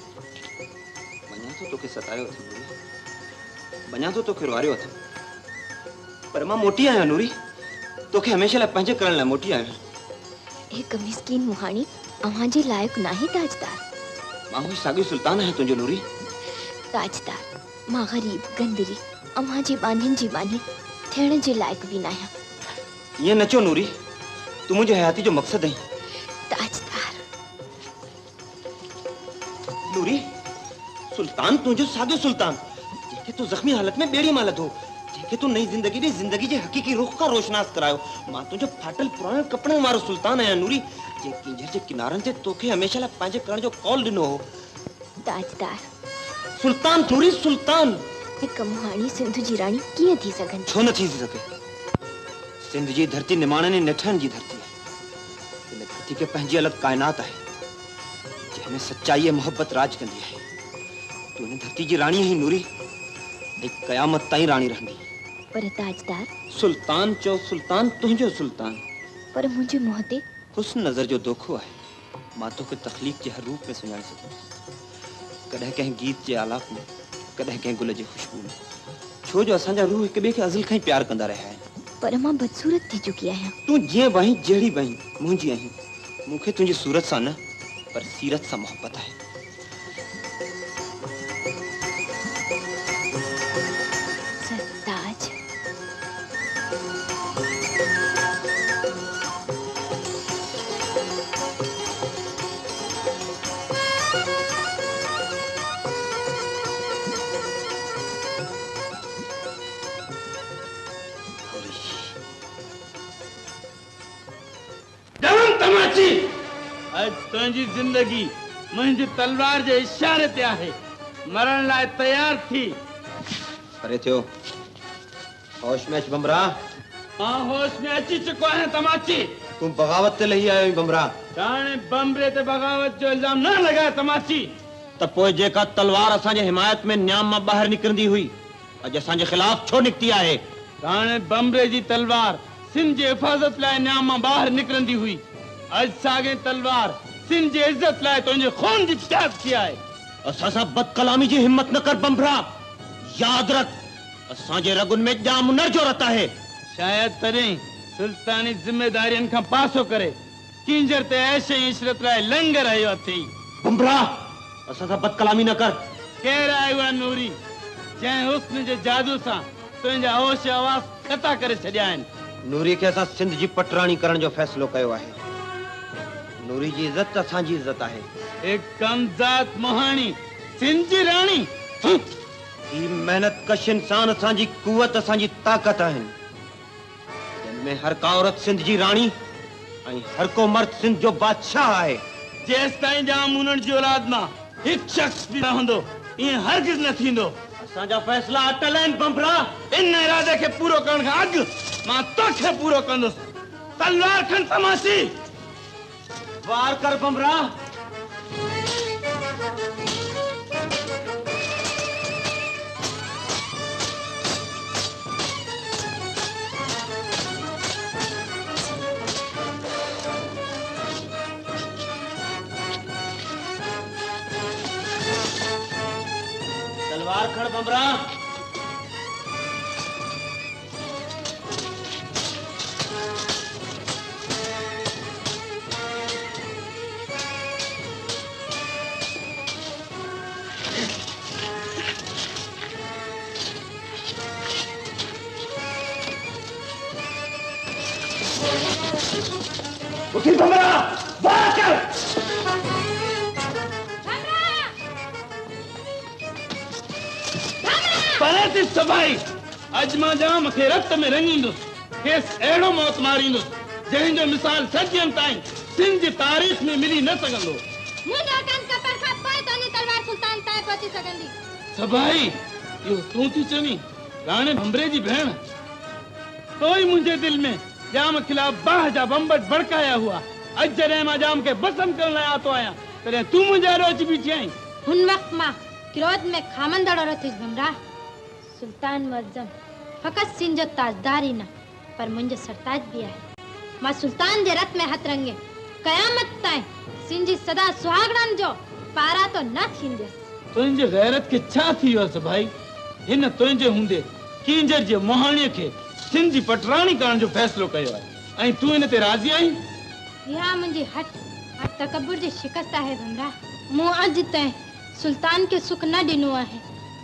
बना तो तोखे सतायो थे नूरी बना तो तोखे रोवारियो थे पर मां मोटी आया नूरी तोखे हमेशा लाइ पंहिंजे करण लाइ मोटी आया एक मिस्कीन मुहाणी अव्हां जे लायक नाही ताजदार मां हूं साॻियो सुल्तान है तुंहिंजो नूरी ताजदार मां गरीब गंदरी अव्हां जे बानिन जी बानी थियण जे लायक भी ना आहियां ये नचो नूरी तू मुझे हयाती जो मकसद है ताजदार नूरी सुल्तान तुझो साॻियो सुल्तान जेके तू जख्मी हालत में बेड़ी मालत हो जेके तू नई जिंदगी दी जिंदगी जे हकीकी रुख का रोशनास करायो मां तुझो फाटल पुराने कपड़े में मारो सुल्तान आया नूरी जे किंजर जे किनारन ते तोखे हमेशा ला पंहिंजे करण जो कॉल दिनो हो ताजदार सुल्तान थोड़ी सुल्तान एक मुहाणी सिंध जी रानी कीअं थी सघनि छो न थी सके सिंध जी धरती निमाणनि ऐं निठनि जी धरती है इन धरती के पंहिंजी अलग कायनात है जंहिंमें सच्चाई ऐं मोहब्बत राज कंदी है तू इन धरती जी रानी ही नूरी एक कयामत ताईं रानी रहंदी पर ताजदार सुल्तान चो सुल्तान तुझो सुल्तान पर मुझे मुंह ते हुस्न नजर जो दोखो है मां तोखे तखलीक जे हर रूप में सुञाणे सघूं कॾहिं कंहिं गीत जे आलाप में कॾहिं कंहिं गुल जी खुशबू में छो जो असांजा रूह हिक ॿिए खे अज़ल खां ई प्यार कंदा रहिया आहिनि पर मां बदसूरत थी चुकी आहियां तू जीअं बहीं जहिड़ी बहीं मुंहिंजी आहीं मूंखे तुंहिंजी सूरत सां न पर सीरत सां मोहब्बत आहे सरताज तमाची आज तुझी जिंदगी मुझे तलवार जे इशारे ते आहे मरण लाइ तैयार थी परे थियो होश में अच बमरा मां होश में अची चुको आहियां तमाची तू बगावत ते लही आयो बमरा हाणे बम्बरे ते बगावत जो इल्जाम न लॻाए तमाची त पोइ जेका तलवार असांजे हिमायत में न्याम मां ॿाहिरि निकिरंदी हुई अॼु असांजे ख़िलाफ़ छो निकिती आहे हाणे बम्बरे जी तलवार सिंध जी हिफ़ाज़त लाइ न्याम मां ॿाहिरि निकिरंदी हुई अज सागे तलवार सिंध जी इज्जत लाइ तुंहिंजे खून जी प्यास की आहे असां सां बदकलामी जी हिम्मत न कर बमरा याद रख असांजे रगुन में जाम न जोरत आहे शायद तॾहिं सुल्तानी जिम्मेदारियुनि खां पासो करे किंजर ते ऐश ऐं इशरत लाइ लंगर आयो अथई बमरा असां सां बदकलामी न कर केरु आयो आहे नूरी जंहिं हुस्न जे जादू सां तुंहिंजा होश आवाज़ खता करे छॾिया आहिनि नूरी खे असां सिंध जी पटराणी करण जो फ़ैसिलो कयो आहे नूरी जी इज्जत असांजी इज्जत आहे एक कमज़ात मोहाणी सिंध जी रानी ही मेहनत कश इंसान असांजी कुवत असांजी ताकत आहिनि जिनमें हर का औरत सिंध जी रानी ऐं हर को मर्द सिंध जो बादशाह आहे जेसिताईं जाम उन्हनि जी औलाद मां हिकु शख़्स बि रहंदो ईअं हरगिज़ न थींदो असांजा फ़ैसिला अटल आहिनि बमरा इन इरादे खे पूरो करण खां अॻु मां तोखे पूरो कंदुसि तलवार खण तमाची वार कर बमरा तलवार खड़ बमरा उठी बमरा वार कर परे सभाई अज मां जाम खे रत में रंगींदुसि खेस अहिड़ो मौत मारींदुसि जंहिंजो मिसाल सदियनि ताईं सिंध जी तारीख़ में मिली न सघंदो मुंहिंजो कंद कपर खां पोइ तुंहिंजी तलवार सुल्तान ताईं पहुची सघंदी सभाई इहो तूं थी चवीं राणे भंबरे जी भेण तो ई मुंहिंजे दिलि में जाम खिलाफ़ बाह जा बम्बट भड़काया हुआ अॼु जॾहिं मां जाम खे बसम करण लाइ आतो आहियां तॾहिं तूं मुंहिंजे आड़ो अची बीठी आहीं हुन वक़्त मां क्रोध में खामंदड़ रथिस भमरा। सुल्तान मुअज्जम फकत सिंध जो ताजदार ही न पर मुंहिंजो सरताज भी आहे। मां सुल्तान जे रथ में हथ रंगे कयामत ताईं सिंध जी सदा सुहागणनि जो पारा तो न थींदसि। तुंहिंजे गैरत के छा थी वियोसि भाई? हिन तुंहिंजे हूंदे कींजर जे मोहाणीअ खे सिंध जी पटराणी करण जो फैसलो कयो आहे ऐं तूं हिन ते राज़ी आहीं? इहा मुंहिंजी हट ऐं तकबुर जी शिकस्त आहे भमरा। मूं अॼु ताईं सुल्तान के सुख न ॾिनो आहे,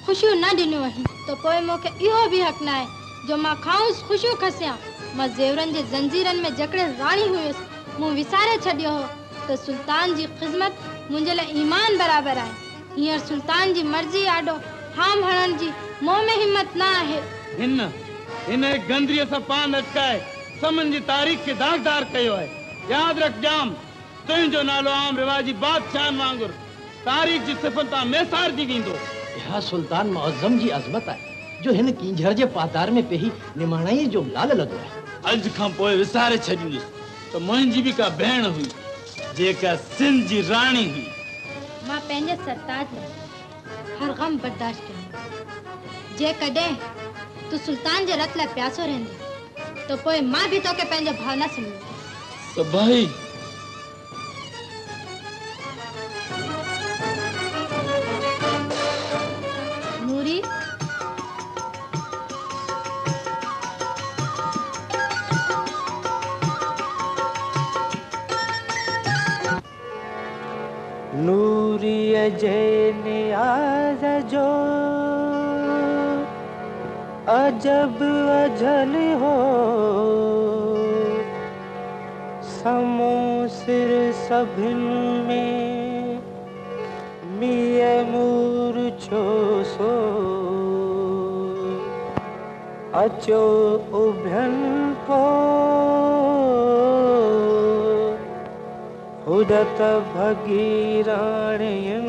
ख़ुशियूं न ॾिनो आहिनि, तो पोइ मूंखे इहो बि हक़ न आहे जो मां खाऊंसि ख़ुशियूं खसियां। मां ज़ेवरनि जे ज़ंजीरनि में जकड़े राणी हुयसि, मूं विसारे छॾियो हो त सुल्तान जी ख़िदमत मुंहिंजे लाइ ईमान बराबरि आहे। हींअर सुल्तान जी मर्ज़ी आॾो हाम हणण जी मूं में हिम्मत न आहे। हिन गंदरीअ सां पान अटकाए समन जी तारीख़ खे दागदार कयो आहे। यादि रख जाम, तुंहिंजो नालो आम रिवाजी बादशाहनि वांगुरु तारीख़ जी सिफ़त तां मैसारजी वेंदो। इहा सुल्तान मुअज्जम जी अज़मत आहे जो हिन कींझर जे पातार में पेही निमाणाई जो लाल लॻो आहे। अॼु खां पोइ विसारे छॾींदुसि त मुंहिंजी बि का भेण हुई जेका सिंध जी राणी हुई। मां पंहिंजे सरताज लाइ हर गम बर्दाश्त कंदमि। जेकॾहिं तूं सुल्तान जे रथ लाइ प्यासो रहंदी तो पोइ मां बि तोखे पंहिंजो भाउ न सम्झंदी। तो भाई नूरी नूरी जे नियाज़ जो अजब अजल हो, समो सिर सभिन में मिए मूर्छो सो अचो उभन पो हुदत भगीराणियन